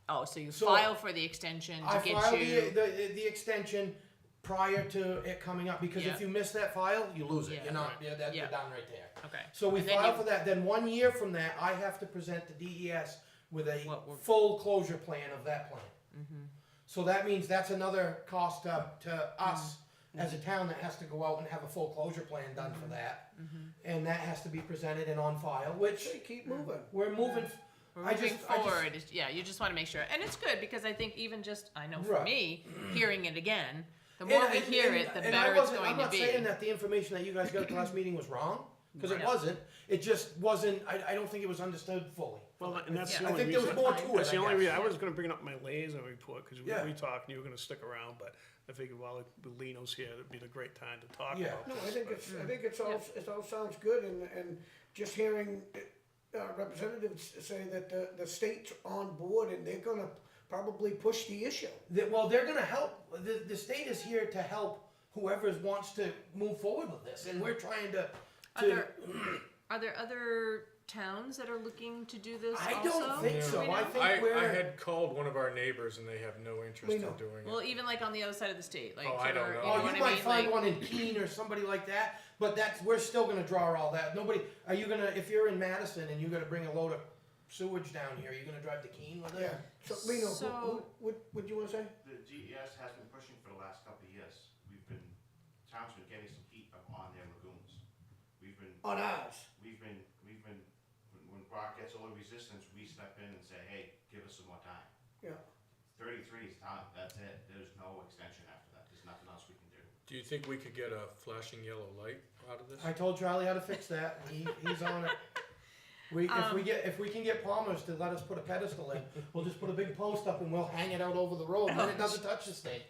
Speaker 5: Oh, so you
Speaker 4: So,
Speaker 5: file for the extension to
Speaker 4: I
Speaker 5: get
Speaker 4: filed
Speaker 5: you.
Speaker 4: the extension prior to it coming up, because
Speaker 5: Yeah.
Speaker 4: if you miss that file, you lose it.
Speaker 5: Yeah.
Speaker 4: You're not,
Speaker 5: Right.
Speaker 4: you're
Speaker 5: Yeah.
Speaker 4: done right there.
Speaker 5: Okay.
Speaker 4: So we
Speaker 5: And then
Speaker 4: file
Speaker 5: you-
Speaker 4: for that, then 1 year from that, I have to present to DES with a
Speaker 5: What we're-
Speaker 4: full closure plan of that plan. So that means that's another cost to us as a town that has to go out and have a full closure plan done for that. And that has to be presented and on file, which
Speaker 1: They keep moving.
Speaker 4: we're moving.
Speaker 5: We're
Speaker 4: I
Speaker 5: moving
Speaker 4: just- I just-
Speaker 5: forward. Yeah, you just want to make sure, and it's good because I think even just I know for
Speaker 4: Right.
Speaker 5: me hearing it again, the more we hear it, the
Speaker 4: and
Speaker 5: better
Speaker 4: I
Speaker 5: it's
Speaker 4: wasn't,
Speaker 5: going
Speaker 4: I'm
Speaker 5: to
Speaker 4: not
Speaker 5: be.
Speaker 4: saying that the information that you guys got at the last meeting was wrong, because it
Speaker 5: Right.
Speaker 4: wasn't. It just wasn't. I don't think it was understood fully.
Speaker 3: Well, and that's
Speaker 5: Yeah.
Speaker 3: the
Speaker 4: I
Speaker 3: only
Speaker 4: think there was
Speaker 3: reason.
Speaker 4: more to it.
Speaker 3: That's the
Speaker 4: I
Speaker 3: only
Speaker 4: guess.
Speaker 3: reason. I was gonna bring up my liaison report, because
Speaker 4: Yeah.
Speaker 3: we talked and you were gonna stick around, but I figured while Lino's here, it'd be the great time to talk
Speaker 4: Yeah.
Speaker 3: about
Speaker 1: No,
Speaker 3: this.
Speaker 1: I think it all sounds good, and just hearing representatives say that the state's on board and they're gonna probably push the issue.
Speaker 4: Well, they're going to help. The state is here to help whoever wants to move forward with this, and we're trying to.
Speaker 5: Are there other towns that are looking to do this
Speaker 4: I
Speaker 5: also?
Speaker 4: don't think
Speaker 5: Do
Speaker 4: so.
Speaker 5: we know?
Speaker 4: I think
Speaker 7: I
Speaker 4: we're.
Speaker 7: had called one of our neighbors and they have no interest
Speaker 4: We
Speaker 7: in
Speaker 4: know.
Speaker 7: doing it.
Speaker 5: Well, even like on the other side of the state, like
Speaker 7: Oh, I don't know.
Speaker 5: You know
Speaker 4: Oh,
Speaker 5: what
Speaker 4: you
Speaker 5: I
Speaker 4: might
Speaker 5: mean?
Speaker 4: find
Speaker 5: Like,
Speaker 4: one in Keene or somebody like that, but we're still gonna draw all that. Nobody, are you gonna, if you're in Madison and you're gonna bring a load of sewage down here, are you gonna drive to Keene with it?
Speaker 1: Yeah, so Lino,
Speaker 5: So-
Speaker 1: what you wanna say?
Speaker 2: The DES has been pushing for the last couple of years. Town's been getting some heat up on their lagoons.
Speaker 1: On ours?
Speaker 2: When Brock gets a little resistance, we step in and say, hey, give us some more time.
Speaker 1: Yeah.
Speaker 2: 33 is time, that's it. There's no extension after that. There's nothing else we can do.
Speaker 7: Do you think we could get a flashing yellow light out of this?
Speaker 4: I told Charlie how to fix that, he's on it. If we can get Palmer's to let us put a pedestal in, we'll just put a big post up and we'll hang it out over the road, and then it doesn't touch the state.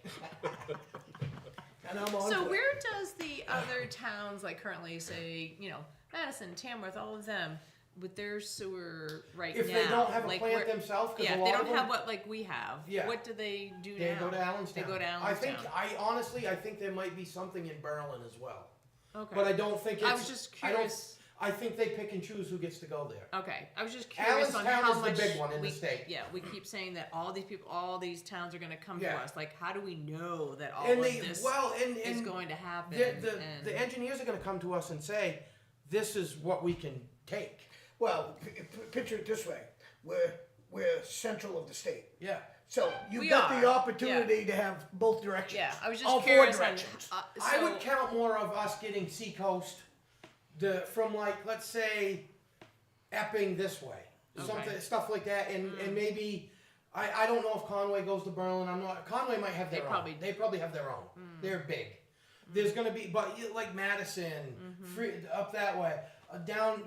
Speaker 4: And I'm on
Speaker 5: So
Speaker 4: to it.
Speaker 5: where does the other towns, like currently, say, you know, Madison, Tamworth, all of them, with their sewer right
Speaker 4: If
Speaker 5: now?
Speaker 4: they don't have a
Speaker 5: like
Speaker 4: plant themselves, because
Speaker 5: yeah,
Speaker 4: a
Speaker 5: if they
Speaker 4: lot of
Speaker 5: don't
Speaker 4: them,
Speaker 5: have what like we have.
Speaker 4: Yeah.
Speaker 5: What do they do
Speaker 4: they
Speaker 5: now?
Speaker 4: go to Allenstown.
Speaker 5: They go to
Speaker 4: I think,
Speaker 5: Allenstown.
Speaker 4: I think there might be something in Berlin as well.
Speaker 5: Okay.
Speaker 4: But I don't think it's.
Speaker 5: I was just
Speaker 4: I don't-
Speaker 5: curious.
Speaker 4: I think they pick and choose who gets to go there.
Speaker 5: Okay, I was just curious on
Speaker 4: Allenstown
Speaker 5: how
Speaker 4: is
Speaker 5: much
Speaker 4: the big one in
Speaker 5: we,
Speaker 4: the state.
Speaker 5: Yeah, we keep saying that all these people, all these towns are going to come
Speaker 4: Yeah.
Speaker 5: to us. Like, how do we know that all
Speaker 4: And
Speaker 5: of
Speaker 4: they,
Speaker 5: this
Speaker 4: well, and
Speaker 5: is going to happen?
Speaker 4: the
Speaker 5: and
Speaker 4: engineers are going to come to us and say, this is what we can take.
Speaker 1: Well, picture it this way, we're central of the state.
Speaker 4: Yeah.
Speaker 1: So you've
Speaker 5: We
Speaker 1: got the
Speaker 5: are,
Speaker 1: opportunity to have both directions.
Speaker 5: yeah, I was just
Speaker 1: All four
Speaker 5: curious on.
Speaker 1: directions.
Speaker 4: I
Speaker 5: So-
Speaker 4: would count more of us getting seacoast, from like, let's say, Epping this way, something, stuff like that, and maybe, I don't know if Conway goes to Berlin, Conway might have
Speaker 5: They
Speaker 4: their own.
Speaker 5: probably-
Speaker 4: They probably have their own. They're big. There's gonna be, but like Madison, up that way, down,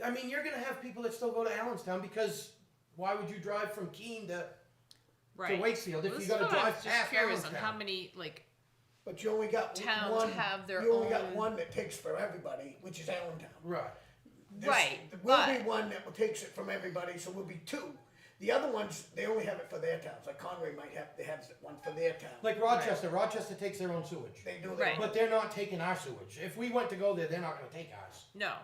Speaker 4: I mean, you're gonna have people that still go to Allenstown, because why would you drive from Keene to
Speaker 5: right.
Speaker 4: Wakefield if
Speaker 5: Well,
Speaker 4: you
Speaker 5: this
Speaker 4: gotta
Speaker 5: is what I
Speaker 4: drive
Speaker 5: was just
Speaker 4: past
Speaker 5: curious on how
Speaker 4: Allenstown?
Speaker 5: many like
Speaker 1: But you only got
Speaker 5: towns
Speaker 1: one,
Speaker 5: have their
Speaker 1: you only got
Speaker 5: own-
Speaker 1: one that takes for everybody, which is Allentown.
Speaker 4: Right.
Speaker 5: Right,
Speaker 1: There will
Speaker 5: but-
Speaker 1: be one that will takes it from everybody, so we'll be two. The other ones, they only have it for their towns, like Conway might have, they have one for their town.
Speaker 4: Like Rochester, Rochester takes their own sewage.
Speaker 1: They do their
Speaker 5: Right.
Speaker 1: own.
Speaker 4: But they're not taking our sewage. If we went to go there, they're not gonna take ours.
Speaker 5: no,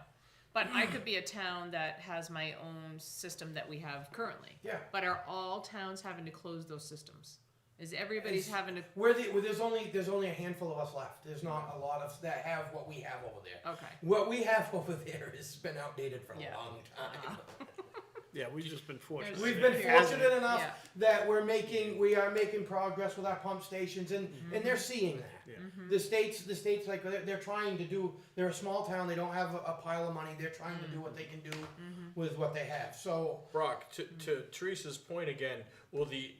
Speaker 5: but I could be a town that has my own system that we have currently.
Speaker 4: Yeah.
Speaker 5: But are all towns having to close those systems? Is everybody's
Speaker 4: It's-
Speaker 5: having to?
Speaker 4: There's only a handful of us left. There's not a lot of that have what we have over there.
Speaker 5: Okay.
Speaker 4: What we have over there has been outdated for a
Speaker 5: Yeah.
Speaker 4: long time.
Speaker 3: Yeah, we've just been fortunate.
Speaker 5: There's-
Speaker 4: We've been
Speaker 5: Yeah.
Speaker 4: fortunate enough
Speaker 5: Yeah.
Speaker 4: that we are making progress with our pump stations, and they're seeing that.
Speaker 3: Yeah.
Speaker 4: The states like they're trying to do. They're a small town. They don't have a pile of money. They're trying to do what they can do with what they have. So
Speaker 7: Brock, to Teresa's point again, will the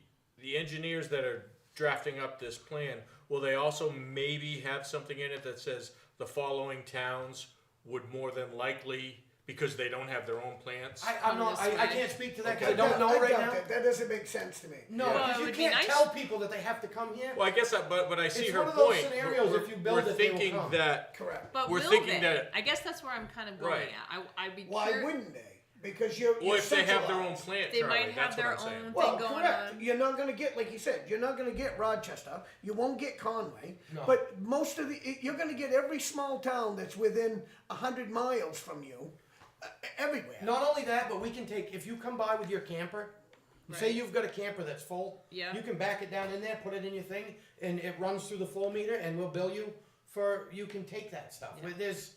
Speaker 7: engineers that are drafting up this plan, will they also maybe have something in it that says the following towns would more than likely, because they don't have their own plants?
Speaker 4: I'm not.
Speaker 5: this
Speaker 4: I
Speaker 5: way.
Speaker 4: can't speak to that
Speaker 1: I
Speaker 4: because I don't know right
Speaker 1: doubt
Speaker 4: now.
Speaker 1: That doesn't make sense to me.
Speaker 4: No,
Speaker 7: Yeah.
Speaker 5: Well,
Speaker 4: because
Speaker 5: it
Speaker 4: you
Speaker 5: would be
Speaker 4: can't
Speaker 5: nice-
Speaker 4: tell people that they have to come here.
Speaker 7: Well, I guess that, but I see
Speaker 4: It's
Speaker 7: her
Speaker 4: one of those
Speaker 7: point.
Speaker 4: scenarios,
Speaker 7: We're-
Speaker 4: if you build
Speaker 7: we're
Speaker 4: it, they will
Speaker 7: thinking
Speaker 4: come.
Speaker 7: that
Speaker 1: Correct.
Speaker 5: But
Speaker 7: We're
Speaker 5: will
Speaker 7: thinking
Speaker 5: they?
Speaker 7: that-
Speaker 5: I guess that's where I'm kind of going
Speaker 7: Right.
Speaker 5: at. I'd be
Speaker 1: Why
Speaker 5: curious.
Speaker 1: wouldn't they? Because you're
Speaker 7: well, if they have their own
Speaker 1: centralized.
Speaker 7: plant,
Speaker 5: They
Speaker 7: Charlie,
Speaker 5: might have
Speaker 7: that's what
Speaker 5: their
Speaker 7: I'm saying.
Speaker 5: own
Speaker 1: Well,
Speaker 5: thing going
Speaker 1: correct.
Speaker 5: on.
Speaker 1: You're not gonna get, like you said, you're not gonna get Rochester. You won't get Conway.
Speaker 4: No.
Speaker 1: But most of you're gonna get every small town that's within 100 miles from you, everywhere.
Speaker 4: Not only that, but we can take, if you come by with your camper, say
Speaker 5: Right.
Speaker 4: you've got a camper that's full,
Speaker 5: Yeah.
Speaker 4: you can back it down in there, put it in your thing, and it runs through the flow meter, and we'll bill you you can take that stuff.
Speaker 5: Yeah.
Speaker 4: There's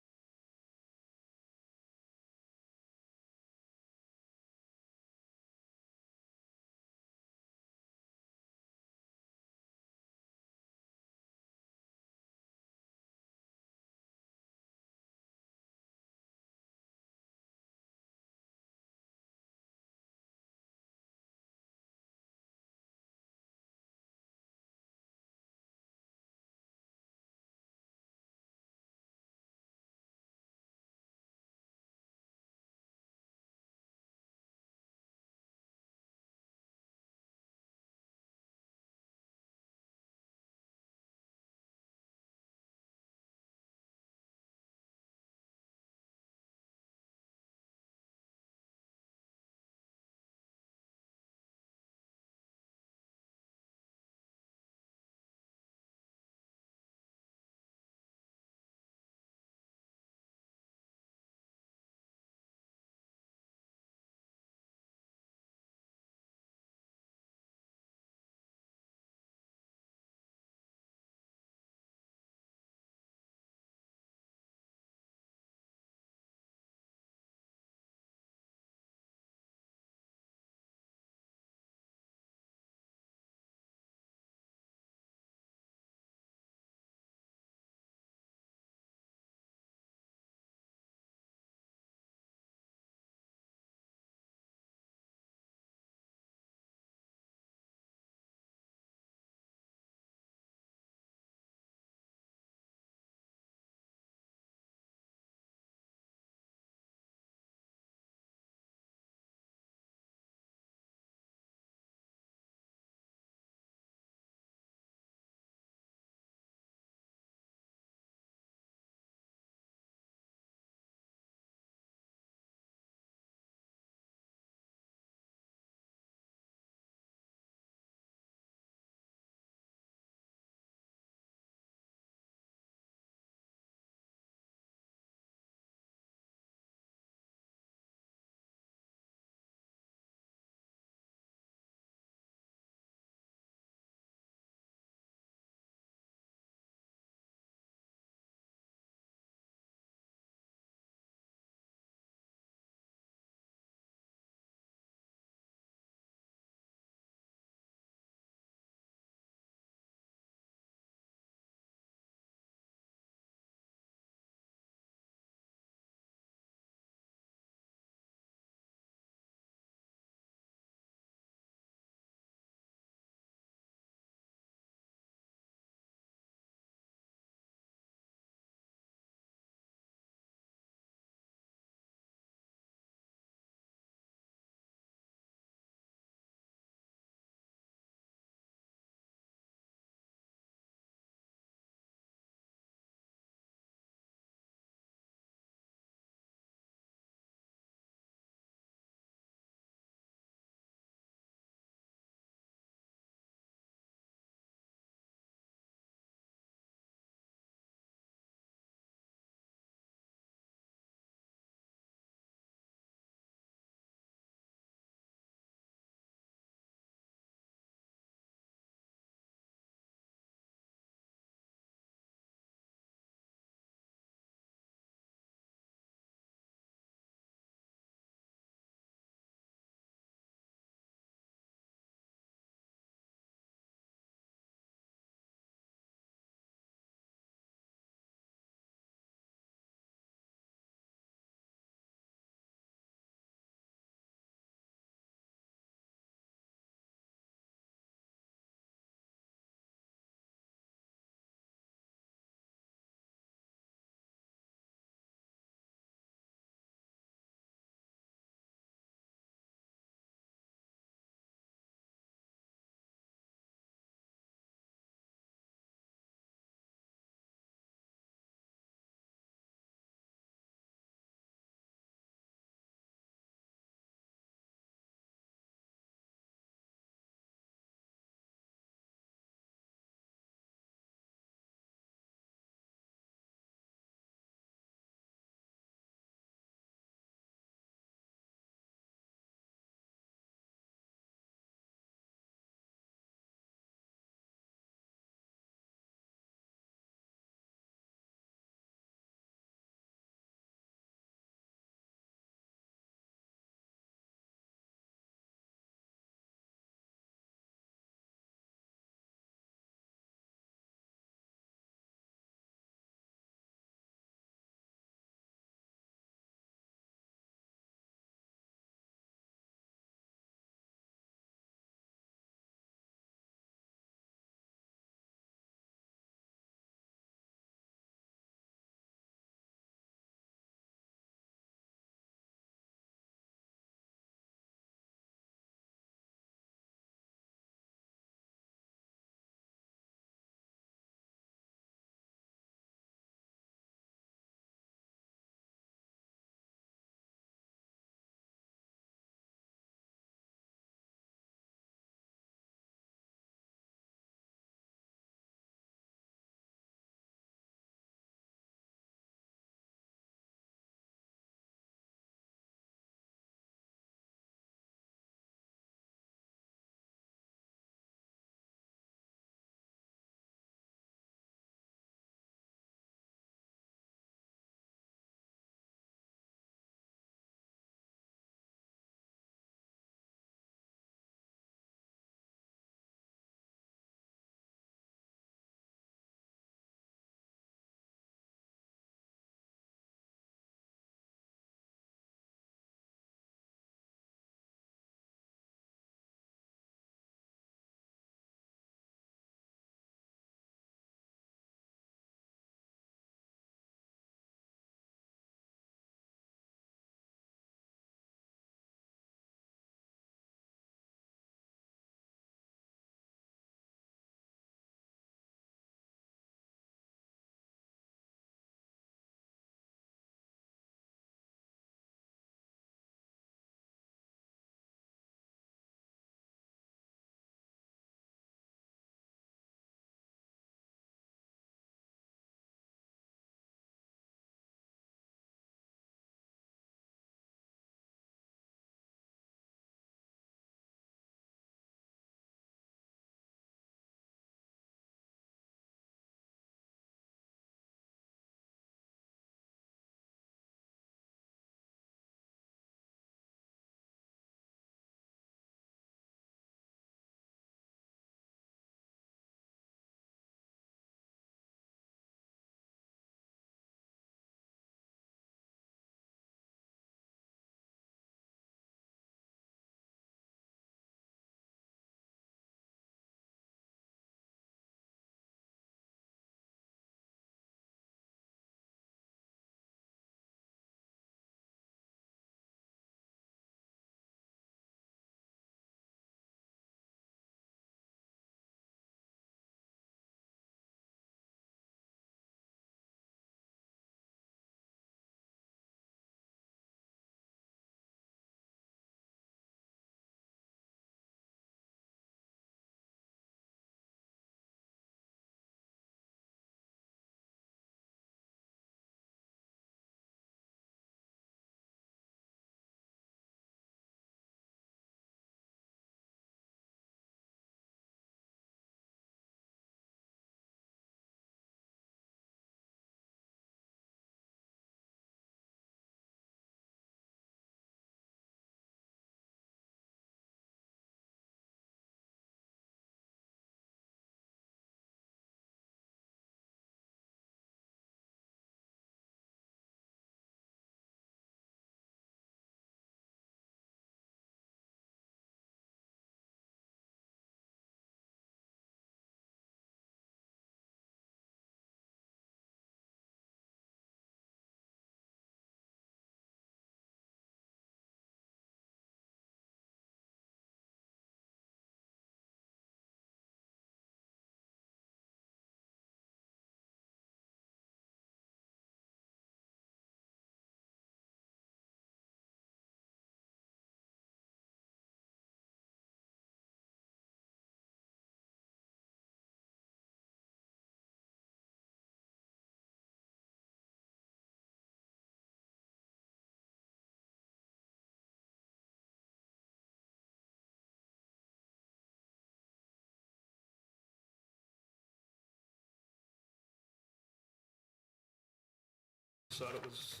Speaker 3: thought it was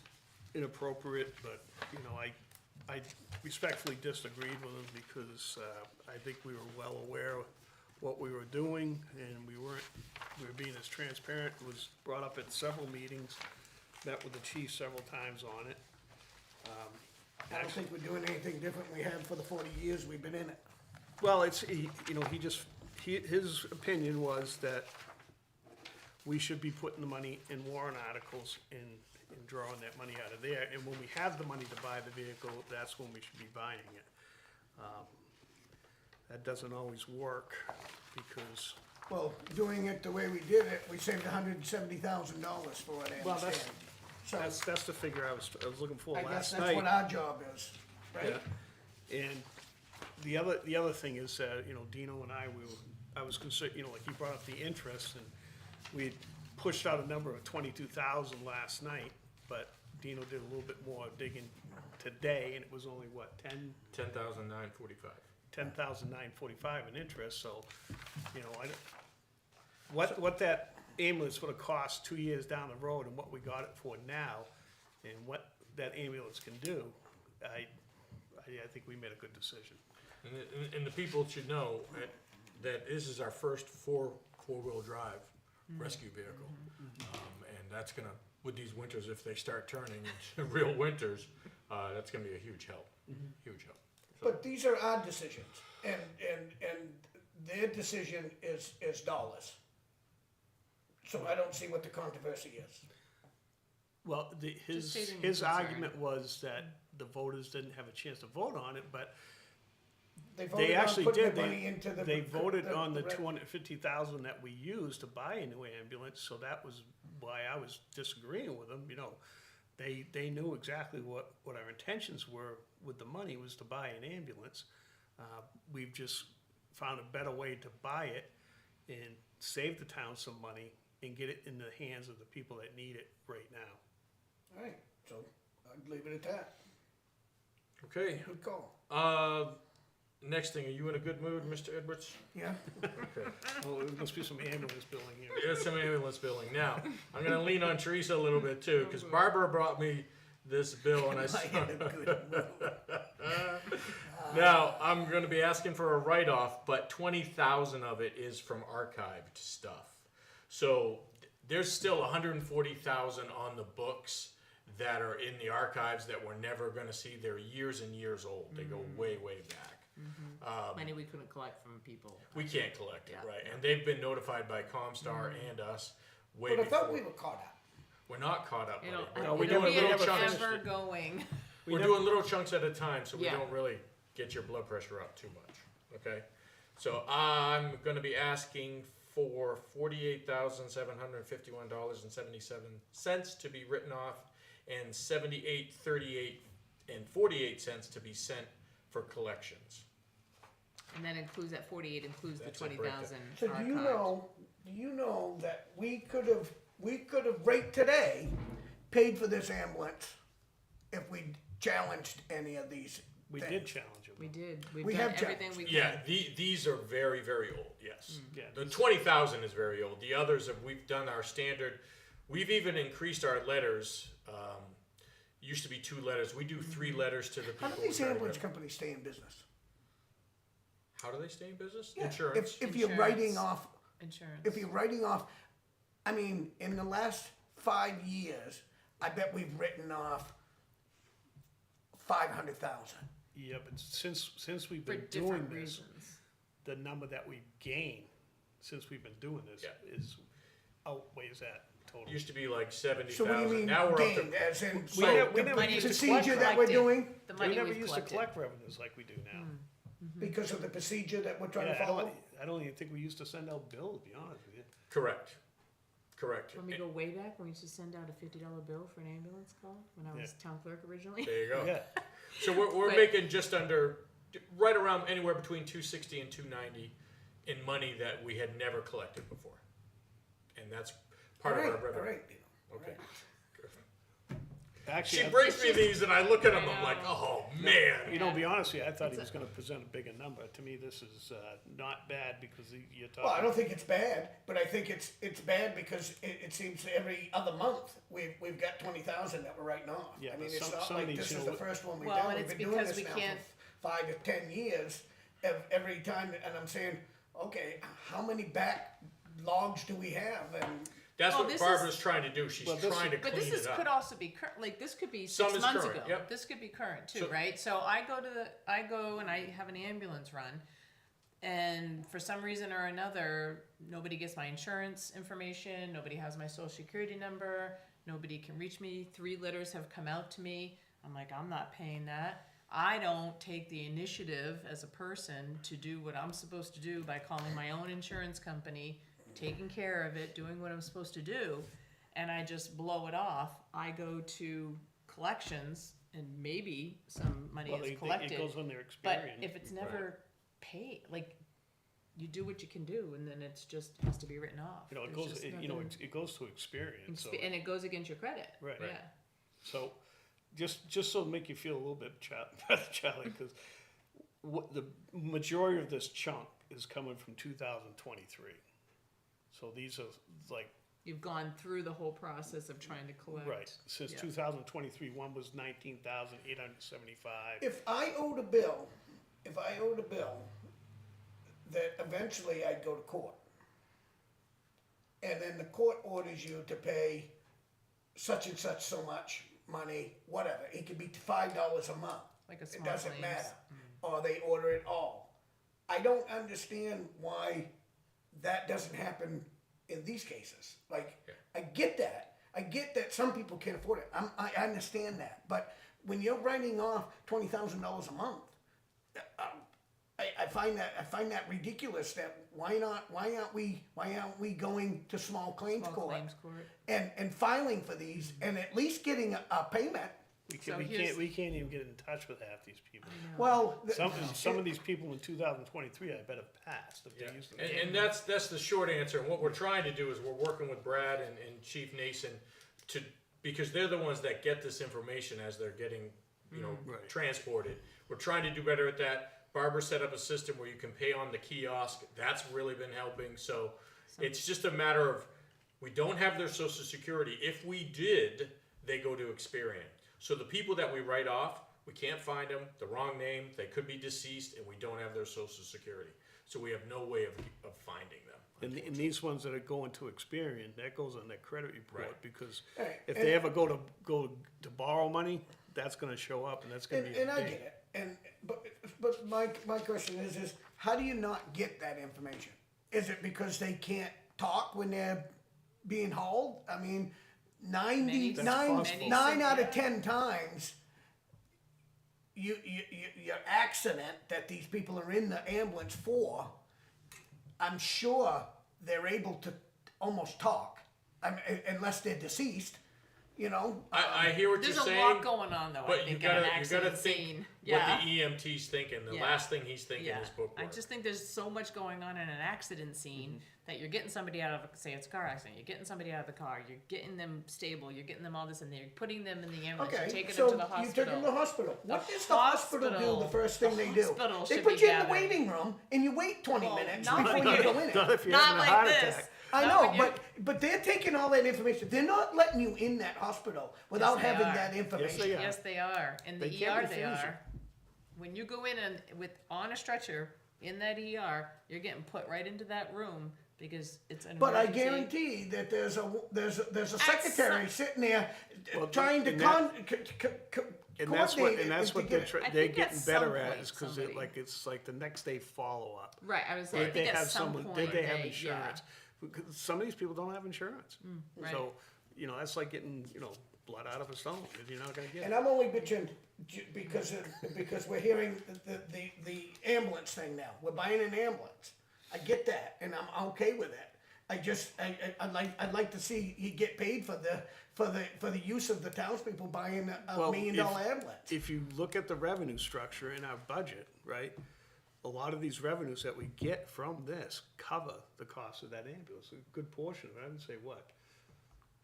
Speaker 3: inappropriate, but, you know, I respectfully disagreed with him because, I think we were well aware of what we were doing, and we were being as transparent. It was brought up at several meetings, met with the chief several times on it.
Speaker 1: I don't think we're doing anything different we have for the 40 years we've been in it.
Speaker 3: Well, you know, his opinion was that we should be putting the money in warrant articles and drawing that money out of there. And when we have the money to buy the vehicle, that's when we should be buying it. That doesn't always work because,
Speaker 1: Well, doing it the way we did it, we saved $170,000 for it, I
Speaker 3: well,
Speaker 1: understand. So
Speaker 3: that's the figure I was looking for
Speaker 1: I guess
Speaker 3: last
Speaker 1: that's
Speaker 3: night.
Speaker 1: what our job is, right?
Speaker 3: Yeah. And the other thing is that, you know, Dino and I was concerned, you know, like he brought up the interest, and we pushed out a number of 22,000 last night, but Dino did a little bit more digging today, and it was only what,
Speaker 7: 10,945.
Speaker 3: 10,945 in interest, so, you know, what that ambulance would have cost 2 years down the road and what we got it for now, and what that ambulance can do, I think we made a good decision.
Speaker 7: And the people should know that this is our first four-wheel drive rescue vehicle. And that's gonna, with these winters, if they start turning into real winters, that's gonna be a huge help, huge help.
Speaker 1: But these are our decisions, and their decision is dollars. So I don't see what the controversy is.
Speaker 3: Well,
Speaker 5: Just stating
Speaker 3: his
Speaker 5: your concern.
Speaker 3: argument was that the voters didn't have a chance to vote on it, but
Speaker 1: They
Speaker 3: they
Speaker 1: voted on
Speaker 3: actually
Speaker 1: putting
Speaker 3: did.
Speaker 1: the money into the.
Speaker 3: They voted on the
Speaker 1: rec-
Speaker 3: 250,000 that we used to buy a new ambulance, so that was why I was disagreeing with them, you know. They knew exactly what our intentions were with the money, was to buy an ambulance. We've just found a better way to buy it and save the town some money and get it in the hands of the people that need it right now.
Speaker 1: All right, so I'd leave it at that.
Speaker 7: Okay,
Speaker 1: Good call.
Speaker 7: next thing, are you in a good mood, Mr. Edwards?
Speaker 1: Yeah?
Speaker 7: Okay.
Speaker 3: Oh, there must be some ambulance billing here.
Speaker 7: There's some ambulance billing. Now, I'm gonna lean on Teresa a little bit too, because Barbara brought me this bill and I saw.
Speaker 1: I had a good mood.
Speaker 7: Now, I'm gonna be asking for a write-off, but 20,000 of it is from archived stuff. So there's still 140,000 on the books that are in the archives that we're never gonna see. They're years and years old. They go way, way back.
Speaker 5: Money we couldn't collect from people.
Speaker 7: We can't collect it,
Speaker 5: Yeah.
Speaker 7: right? And they've been notified by Comstar and us way
Speaker 1: But I
Speaker 7: before.
Speaker 1: thought we were caught up.
Speaker 7: We're not caught up,
Speaker 5: It'll,
Speaker 7: buddy.
Speaker 3: No, we
Speaker 5: it'll
Speaker 3: don't-
Speaker 5: be
Speaker 3: we
Speaker 5: an
Speaker 3: never finished
Speaker 5: ever
Speaker 3: it.
Speaker 5: going.
Speaker 7: We're doing little chunks at a time, so we
Speaker 5: Yeah.
Speaker 7: don't really get your blood pressure up too much, okay? So I'm gonna be asking for $48,751.77 to be written off, and $78.38 to be sent for collections.
Speaker 5: And that includes, that 48 includes the
Speaker 7: That's a
Speaker 5: 20,000
Speaker 1: So do you
Speaker 5: archived.
Speaker 1: know that we could have right today paid for this ambulance if we challenged any of these
Speaker 3: We
Speaker 1: things?
Speaker 3: did challenge him.
Speaker 5: We did. We've
Speaker 1: We
Speaker 5: done
Speaker 1: have
Speaker 5: everything we
Speaker 7: Yeah,
Speaker 5: could.
Speaker 7: these are very, very old, yes.
Speaker 3: Yeah,
Speaker 7: The 20,000 is very old. The others, we've done our standard. We've even increased our letters. Used to be 2 letters. We do 3 letters to the people.
Speaker 1: How do these
Speaker 7: who try to
Speaker 1: ambulance
Speaker 7: get-
Speaker 1: companies stay in business?
Speaker 7: How do they stay in business?
Speaker 1: Yeah,
Speaker 7: Insurance.
Speaker 1: If you're writing
Speaker 5: Insurance.
Speaker 1: off,
Speaker 5: Insurance.
Speaker 1: if you're writing off, I mean, in the last 5 years, I bet we've written off 500,000.
Speaker 3: yeah, but since we've
Speaker 5: For
Speaker 3: been doing
Speaker 5: different
Speaker 3: this,
Speaker 5: reasons.
Speaker 3: the number that we've gained since we've been doing this
Speaker 7: Yeah.
Speaker 3: is outweighs that total.
Speaker 7: Used to be like 70,000.
Speaker 1: So what do you mean
Speaker 7: Now we're
Speaker 1: gained,
Speaker 7: up
Speaker 1: as in,
Speaker 3: We
Speaker 1: so
Speaker 3: never- we
Speaker 1: the
Speaker 3: never
Speaker 5: used to
Speaker 1: procedure
Speaker 5: collect
Speaker 1: that we're
Speaker 5: collected.
Speaker 1: doing,
Speaker 5: The
Speaker 3: We
Speaker 5: money
Speaker 3: never
Speaker 5: we've
Speaker 3: used
Speaker 5: collected.
Speaker 3: to collect revenues like we do now.
Speaker 1: because of the procedure that we're trying
Speaker 3: Yeah,
Speaker 1: to follow?
Speaker 3: I don't even think we used to send out bills, to be honest with you.
Speaker 7: to correct. Correct.
Speaker 5: When we go way back, when we used to send out a $50 bill for an ambulance call, when I was town clerk originally.
Speaker 7: There you go.
Speaker 3: Yeah,
Speaker 7: So we're
Speaker 5: But-
Speaker 7: making just under, right around anywhere between 260 and 290 in money that we had never collected before, and that's part of our revenue.
Speaker 1: All right.
Speaker 7: Okay.
Speaker 3: Actually,
Speaker 7: She brings me these and I look at them,
Speaker 5: I
Speaker 7: I'm like,
Speaker 5: know.
Speaker 7: oh, man.
Speaker 3: You know, to be honest with you, I thought he was gonna present a bigger number. To me, this is, not bad because you're talking.
Speaker 1: Well, I don't think it's bad, but I think it's bad because it seems every other month we've got 20,000 that we're writing off.
Speaker 3: Yeah,
Speaker 1: I mean,
Speaker 3: but
Speaker 1: it's
Speaker 3: some
Speaker 1: not
Speaker 3: of
Speaker 1: like
Speaker 3: these,
Speaker 1: this
Speaker 3: you
Speaker 1: is
Speaker 3: know,
Speaker 1: the first one we've
Speaker 5: Well,
Speaker 1: done.
Speaker 5: and
Speaker 1: We've
Speaker 5: it's
Speaker 1: been doing
Speaker 5: because
Speaker 1: this
Speaker 5: we
Speaker 1: now
Speaker 5: can't-
Speaker 1: for 5 to 10 years, every time, and I'm saying, okay, how many backlogs do we have? And
Speaker 7: That's
Speaker 5: Well,
Speaker 7: what
Speaker 5: this
Speaker 7: Barbara's
Speaker 5: is-
Speaker 7: trying to do. She's
Speaker 3: Well, this
Speaker 7: trying to
Speaker 5: But
Speaker 7: clean
Speaker 5: this
Speaker 7: it
Speaker 5: could
Speaker 7: up.
Speaker 5: also be current, like, this could be
Speaker 7: Some
Speaker 5: 6
Speaker 7: is
Speaker 5: months
Speaker 7: current,
Speaker 5: ago.
Speaker 7: yep.
Speaker 5: This could be current too,
Speaker 7: So-
Speaker 5: right? So I go and I have an ambulance run, and for some reason or another, nobody gets my insurance information, nobody has my social security number, nobody can reach me, 3 letters have come out to me, I'm like, I'm not paying that. I don't take the initiative as a person to do what I'm supposed to do by calling my own insurance company, taking care of it, doing what I'm supposed to do, and I just blow it off. I go to collections and maybe some money
Speaker 3: Well,
Speaker 5: is collected.
Speaker 3: it goes on their
Speaker 5: But
Speaker 3: experience.
Speaker 5: if it's never paid, like, you do what you can do, and then it's just has to be written off.
Speaker 3: You know, it
Speaker 5: There's
Speaker 3: goes,
Speaker 5: just
Speaker 3: it, you know,
Speaker 5: nothing-
Speaker 3: it goes to experience, so.
Speaker 5: and it goes against your credit.
Speaker 3: Right.
Speaker 5: Yeah.
Speaker 3: So, just so to make you feel a little bit Charlie, because what the majority of this chunk is coming from 2023. So these are like,
Speaker 5: You've gone through the whole process of trying to collect.
Speaker 3: right, since
Speaker 5: Yeah.
Speaker 3: 2023, one was 19,875.
Speaker 1: if I owed a bill, that eventually I'd go to court. And then the court orders you to pay such and such so much money, whatever. It could be $5 a month.
Speaker 5: Like a
Speaker 1: It
Speaker 5: small
Speaker 1: doesn't
Speaker 5: claims.
Speaker 1: matter. Or they order it all. I don't understand why that doesn't happen in these cases. Like, I get that. I get that some people can't afford it. I understand that. But when you're writing off $20,000 a month, I find that ridiculous. That why aren't we going to small claims
Speaker 5: Small
Speaker 1: court
Speaker 5: claims court.
Speaker 1: and filing for these and at least getting a payment?
Speaker 5: So here's-
Speaker 3: We can't even get in touch with half these people.
Speaker 1: Well,
Speaker 3: Some of these people in 2023, I bet have passed if they used to.
Speaker 7: And that's the short answer. And what we're trying to do is we're working with Brad and Chief Nason because they're the ones that get this information as they're getting,
Speaker 3: Right.
Speaker 7: transported. We're trying to do better at that. Barbara set up a system where you can pay on the kiosk. That's really been helping. So it's just a matter of, we don't have their social security. If we did, they go to Experian. So the people that we write off, we can't find them, the wrong name, they could be deceased, and we don't have their social security. So we have no way of finding them.
Speaker 3: And these ones that are going to Experian, that goes on their credit report,
Speaker 7: Right.
Speaker 3: because
Speaker 1: Right.
Speaker 3: if they ever go to borrow money, that's gonna show up, and that's gonna be a
Speaker 1: And I
Speaker 3: big.
Speaker 1: get it, but my question is how do you not get that information? Is it because they can't talk when they're being hauled? I mean,
Speaker 5: Many-
Speaker 3: That's possible.
Speaker 1: 9 out of
Speaker 5: yeah.
Speaker 1: 10 times, your accident that these people are in the ambulance for, I'm sure they're able to almost talk, unless they're deceased,
Speaker 7: I hear what
Speaker 5: There's
Speaker 7: you're
Speaker 5: a
Speaker 7: saying.
Speaker 5: lot going on though, I
Speaker 7: But you
Speaker 5: think, at an
Speaker 7: gotta
Speaker 5: accident
Speaker 7: think
Speaker 5: scene.
Speaker 7: what
Speaker 5: Yeah.
Speaker 7: the EMT's thinking. The
Speaker 5: Yeah.
Speaker 7: last thing he's thinking
Speaker 5: Yeah.
Speaker 7: is bookwork.
Speaker 5: I just think there's so much going on in an accident scene that you're getting somebody out of, say it's a car accident, you're getting somebody out of the car, you're getting them stable, you're getting them all this, and you're putting them in the ambulance, you're
Speaker 1: Okay,
Speaker 5: taking
Speaker 1: so
Speaker 5: them to the
Speaker 1: you took them to the
Speaker 5: hospital.
Speaker 1: hospital. What does the hospital do the first thing they do?
Speaker 5: hospital
Speaker 1: They
Speaker 5: should
Speaker 1: put
Speaker 5: be
Speaker 1: you in the
Speaker 5: gathering.
Speaker 1: waiting room and you wait 20
Speaker 5: Well,
Speaker 1: minutes
Speaker 5: not
Speaker 1: before
Speaker 5: when
Speaker 1: you
Speaker 5: you-
Speaker 1: go in
Speaker 3: Not
Speaker 1: it.
Speaker 3: if you're
Speaker 5: Not
Speaker 3: having a
Speaker 5: like
Speaker 3: heart
Speaker 5: this.
Speaker 3: attack.
Speaker 1: I
Speaker 5: Not
Speaker 1: know,
Speaker 5: when you're-
Speaker 1: but they're taking all that information. They're not letting you in that hospital without
Speaker 5: Yes, they
Speaker 1: having
Speaker 5: are.
Speaker 1: that information.
Speaker 3: Yeah.
Speaker 5: Yes, they are. In the
Speaker 3: They can't
Speaker 5: ER, they
Speaker 3: refuse you.
Speaker 5: are. When you go in and on a stretcher in that ER, you're getting put right into that room because it's an
Speaker 1: But I
Speaker 5: emergency.
Speaker 1: guarantee that there's a
Speaker 5: At
Speaker 1: secretary
Speaker 5: some-
Speaker 1: sitting there
Speaker 3: Well,
Speaker 1: trying to
Speaker 3: and that-
Speaker 1: coordinate
Speaker 3: And that's
Speaker 1: to
Speaker 3: what
Speaker 1: get it.
Speaker 5: I
Speaker 3: they're
Speaker 5: think at
Speaker 3: getting
Speaker 5: some
Speaker 3: better at,
Speaker 5: point
Speaker 3: is because
Speaker 5: somebody-
Speaker 3: it's like the next day follow-up.
Speaker 5: Right, I was saying, I
Speaker 3: Did they
Speaker 5: think at
Speaker 3: have
Speaker 5: some
Speaker 3: someone,
Speaker 5: point
Speaker 3: did they have
Speaker 5: yeah.
Speaker 3: insurance? Because some of these people don't have insurance.
Speaker 5: right.
Speaker 3: So, that's like getting, blood out of a stone, you're not gonna get
Speaker 1: And
Speaker 3: it.
Speaker 1: I'm only bitching because we're hearing the ambulance thing now. We're buying an ambulance. I get that, and I'm okay with it. I'd like to see you get paid for the use of the townspeople buying a
Speaker 3: Well,
Speaker 1: $1 million ambulance.
Speaker 3: If you look at the revenue structure in our budget, right? A lot of these revenues that we get from this cover the cost of that ambulance, a good portion of it, I would say what?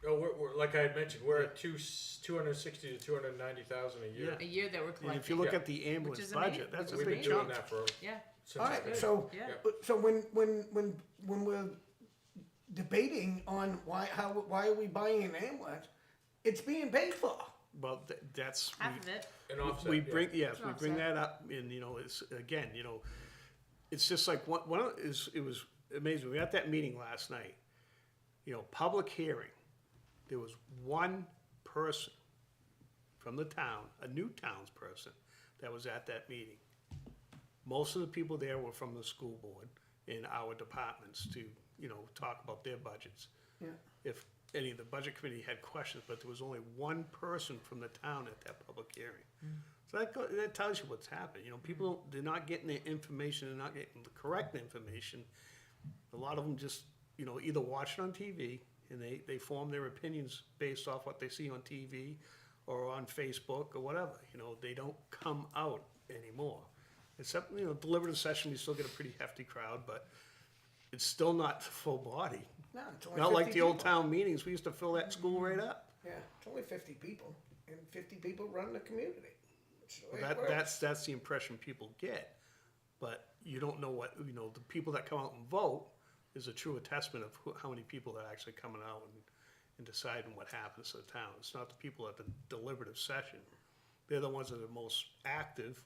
Speaker 7: Oh, we're like I had mentioned, we're at 260 to 290,000 a year.
Speaker 5: A year that we're
Speaker 3: And
Speaker 5: collecting.
Speaker 3: if you look
Speaker 7: Yeah.
Speaker 3: at the ambulance
Speaker 5: is amazing,
Speaker 3: budget, that's a
Speaker 7: We've
Speaker 3: big
Speaker 7: been doing
Speaker 3: chunk.
Speaker 7: that for
Speaker 5: Yeah,
Speaker 7: since
Speaker 1: All
Speaker 7: it's
Speaker 1: right,
Speaker 7: been-
Speaker 1: so,
Speaker 5: yeah.
Speaker 1: so when we're debating on why are we buying an ambulance, it's being paid for.
Speaker 3: Well, that's.
Speaker 5: Half of it.
Speaker 7: an offset.
Speaker 3: We
Speaker 7: yeah.
Speaker 3: bring, yes,
Speaker 5: An
Speaker 3: we bring
Speaker 5: offset.
Speaker 3: that up, and, you know, it's, again, you know, it's just like, it was amazing, we were at that meeting last night, you know, public hearing, there was one person from the town, a new townsperson, that was at that meeting. Most of the people there were from the school board in our departments to, you know, talk about their budgets.
Speaker 1: Yeah.
Speaker 3: If any of the budget committee had questions, but there was only one person from the town at that public hearing. So that tells you what's happening, you know, people, they're not getting the information, they're not getting the correct information. A lot of them just, you know, either watch it on TV, and they form their opinions based off what they see on TV or on Facebook or whatever, you know, they don't come out anymore. Except, you know, deliberative session, we still get a pretty hefty crowd, but it's still not full body.
Speaker 1: No, it's only
Speaker 3: Not like
Speaker 1: 50
Speaker 3: the old
Speaker 1: people.
Speaker 3: town meetings, we used to fill that school right up.
Speaker 1: Yeah, it's only 50 people, and 50 people run the community. That's the way it
Speaker 3: That,
Speaker 1: works.
Speaker 3: that's the impression people get, but you don't know what, you know, the people that come out and vote is a true testament of how many people are actually coming out and deciding what happens to the town. It's not the people at the deliberative session. They're the ones that are most active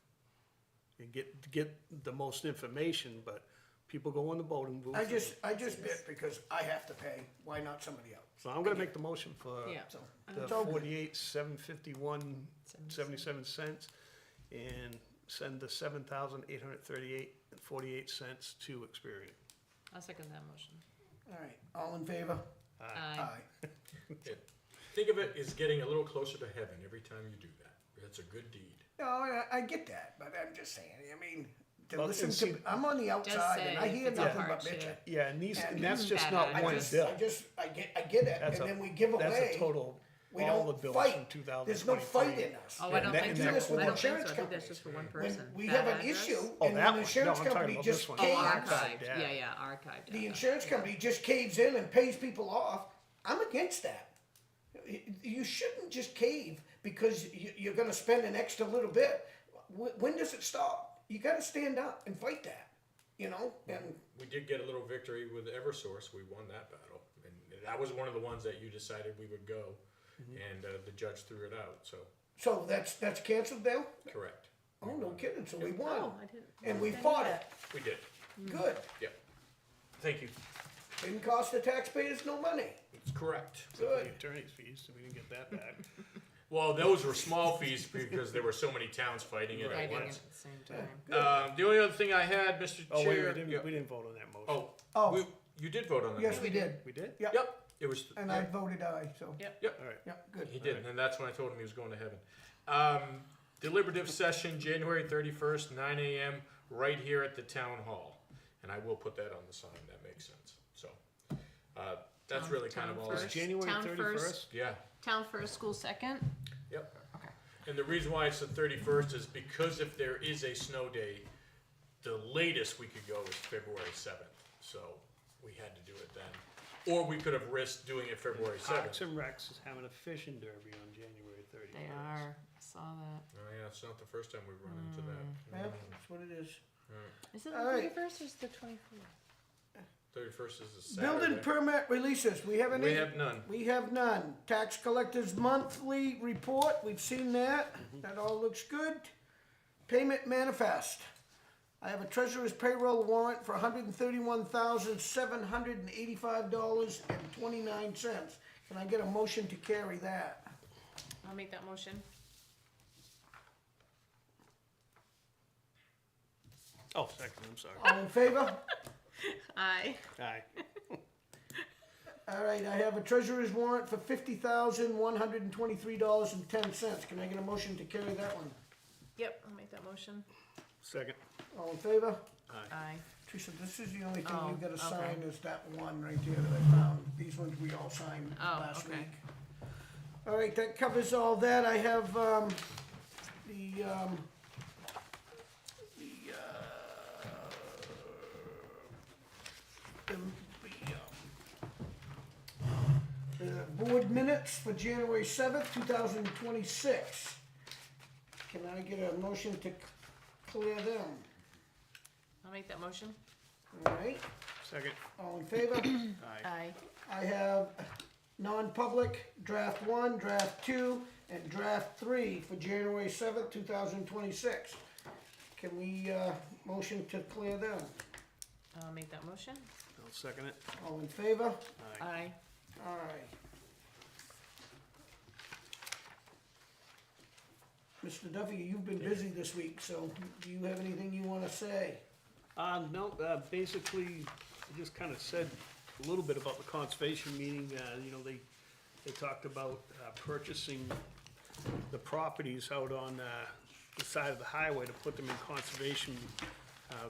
Speaker 3: and get the most information, but people go in the voting booth.
Speaker 1: I just bit because I have to pay. Why not somebody else?
Speaker 3: So I'm gonna make the motion for
Speaker 5: Yeah.
Speaker 1: So
Speaker 3: the
Speaker 1: it's all good.
Speaker 3: 48,751.77 and send the 7,838.48 to Experian.
Speaker 5: I'll second that motion.
Speaker 1: All right, all in favor?
Speaker 5: Aye.
Speaker 7: Yeah. Think of it as getting a little closer to heaven every time you do that. It's a good deed.
Speaker 1: No, I get that, but I'm just saying. I mean, to
Speaker 3: Well,
Speaker 1: listen
Speaker 3: and
Speaker 1: to,
Speaker 3: see-
Speaker 1: I'm on the outside and I
Speaker 5: say
Speaker 1: hear
Speaker 5: it's a
Speaker 1: nothing but
Speaker 5: hardship.
Speaker 1: bitching.
Speaker 3: Yeah, and
Speaker 1: And
Speaker 3: that's just
Speaker 5: bad
Speaker 3: not
Speaker 5: idea.
Speaker 3: one
Speaker 1: I
Speaker 3: bill.
Speaker 1: get it,
Speaker 3: That's
Speaker 1: and
Speaker 3: a-
Speaker 1: then we give
Speaker 3: That's
Speaker 1: away.
Speaker 3: a total,
Speaker 1: We
Speaker 3: all the
Speaker 1: don't
Speaker 3: bills
Speaker 1: fight.
Speaker 3: from 2023.
Speaker 1: There's no fight in us.
Speaker 5: Oh,
Speaker 3: Yeah,
Speaker 5: I don't
Speaker 3: that-
Speaker 5: think
Speaker 3: and
Speaker 5: so.
Speaker 3: that
Speaker 5: I
Speaker 3: was
Speaker 5: don't think so.
Speaker 1: insurance
Speaker 5: I think that's
Speaker 1: companies.
Speaker 5: just for one
Speaker 1: When
Speaker 5: person.
Speaker 1: we
Speaker 5: Bad
Speaker 1: have an
Speaker 5: address?
Speaker 1: issue,
Speaker 3: Oh,
Speaker 1: and
Speaker 3: that
Speaker 1: the
Speaker 3: one.
Speaker 1: insurance
Speaker 3: No, I'm talking
Speaker 1: company
Speaker 3: about
Speaker 1: just
Speaker 3: this one.
Speaker 5: Oh,
Speaker 1: caves.
Speaker 5: archived.
Speaker 3: Yeah.
Speaker 5: Yeah, archived.
Speaker 1: The
Speaker 5: yeah.
Speaker 1: insurance company just caves in and pays people off. I'm against that. You shouldn't just cave because you're going to spend an extra little bit. When does it stop? You got to stand up and fight that, you know. And
Speaker 7: We did get a little victory with Eversource. We won that battle, and that was one of the ones that you decided we would go, and the judge threw it out. So
Speaker 1: so that's canceled now.
Speaker 7: correct.
Speaker 1: Oh, no kidding. So we won,
Speaker 5: Oh, I didn't.
Speaker 1: and we
Speaker 5: didn't
Speaker 1: fought
Speaker 5: know
Speaker 1: it.
Speaker 7: We did.
Speaker 1: Good.
Speaker 7: Yeah. Thank you.
Speaker 1: Didn't cost the taxpayers no money.
Speaker 7: It's correct.
Speaker 3: The
Speaker 1: Good.
Speaker 3: attorney's fees, so we didn't get that back.
Speaker 7: Well, those were small fees because there were so many towns fighting it at
Speaker 5: Fighting
Speaker 7: once.
Speaker 5: at the same time.
Speaker 7: The only other thing I had, Mr.
Speaker 3: Oh, wait,
Speaker 7: Chair.
Speaker 3: we didn't vote on that motion.
Speaker 7: Oh,
Speaker 1: Oh.
Speaker 7: you did vote on that.
Speaker 1: Yes, we did.
Speaker 3: We did?
Speaker 1: Yeah.
Speaker 7: Yep. It was.
Speaker 1: And I voted aye. So
Speaker 5: Yep.
Speaker 3: All right.
Speaker 1: yeah, good.
Speaker 7: He did, and that's when I told him he was going to heaven. Deliberative session, January 31st, 9 a.m., right here at the town hall. And I will put that on the sign, that makes sense. So, that's
Speaker 5: Town-
Speaker 7: really kind of
Speaker 5: town
Speaker 7: all.
Speaker 5: first.
Speaker 3: It's January
Speaker 5: Town
Speaker 3: 31st?
Speaker 7: Yeah,
Speaker 5: Town first, school second?
Speaker 7: yep.
Speaker 5: Okay.
Speaker 7: And the reason why it's the 31st is because if there is a snow day, the latest we could go is February 7th. So, we had to do it then. Or we could have risked doing it February 7th.
Speaker 3: Parks and Recs is having a fishing derby on January 31st.
Speaker 5: They are. I saw that.
Speaker 7: Oh, yeah, it's not the first time we've run into that.
Speaker 1: Yeah, that's what it is.
Speaker 5: Is it
Speaker 1: All
Speaker 5: the
Speaker 1: right.
Speaker 5: 31st or is it the 24th?
Speaker 7: 31st is a Saturday.
Speaker 1: Building permit releases. We have any?
Speaker 7: We have none.
Speaker 1: We have none. Tax collector's monthly report, we've seen that. That all looks good. Payment manifest. I have a treasurer's payroll warrant for $131,785.29. Can I get a motion to carry that?
Speaker 5: I'll make that motion.
Speaker 3: Oh, second, I'm sorry.
Speaker 1: All in favor?
Speaker 5: Aye.
Speaker 3: Aye.
Speaker 1: All right, I have a treasurer's warrant for $50,123.10. Can I get a motion to carry that one?
Speaker 5: Yep, I'll make that motion.
Speaker 3: Second.
Speaker 1: All in favor?
Speaker 5: Aye.
Speaker 1: Teresa, this is the only thing
Speaker 5: Oh,
Speaker 1: you gotta
Speaker 5: okay.
Speaker 1: sign is that one right there that I found. These ones we all signed
Speaker 5: Oh,
Speaker 1: last
Speaker 5: okay.
Speaker 1: week. All right, that covers all that. I have, the board minutes for January 7th, 2026. Can I get a motion to clear them?
Speaker 5: I'll make that motion.
Speaker 1: All right,
Speaker 3: Second.
Speaker 1: all in favor?
Speaker 3: Aye.
Speaker 5: Aye.
Speaker 1: I have non-public, draft 1, draft 2, and draft 3 for January 7th, 2026. Can we, motion to clear them?
Speaker 5: I'll make that motion.
Speaker 3: I'll second it.
Speaker 1: All in favor?
Speaker 3: Aye.
Speaker 5: Aye.
Speaker 1: Aye. Mr. Duffy, you've been busy this week, so do you have anything you wanna say?
Speaker 3: No, basically, I just kind of said a little bit about the conservation meeting, you know, they talked about purchasing the properties out on the side of the highway to put them in conservation,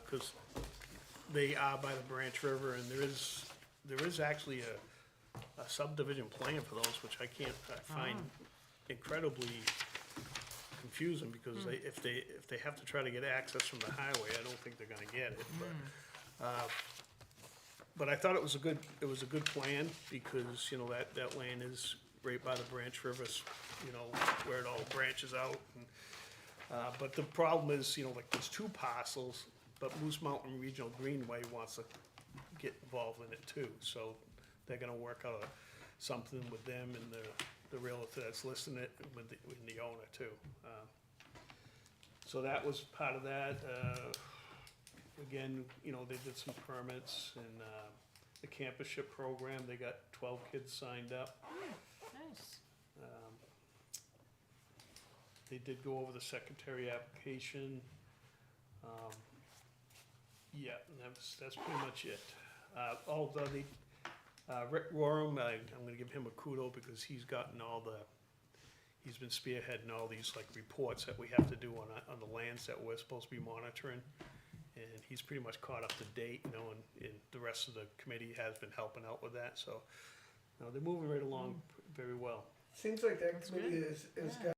Speaker 3: because they are by the Branch River, and there is actually a subdivision plan for those, which I can't find incredibly confusing, because if they have to try to get access from the highway, I don't think they're gonna get it, but I thought it was a good plan, because, you know, that land is right by the Branch River, you know, where it all branches out, and, but the problem is, you know, like, there's 2 parcels, but Moose Mountain Regional Greenway wants to get involved in it too, so they're gonna work out something with them and the realtor that's listing it with the owner too. So that was part of that. Again, you know, they did some permits and the campusship program, they got 12 kids signed up.
Speaker 5: Nice.
Speaker 3: They did go over the secretary application. Yeah, and that's pretty much it. Although Rick Roram, I'm gonna give him a kudo, because he's gotten he's been spearheading all these like reports that we have to do on the lands that we're supposed to be monitoring. And he's pretty much caught up to date, you know, and the rest of the committee has been helping out with that, so, you know, they're moving right along very well.
Speaker 1: Seems like that committee is got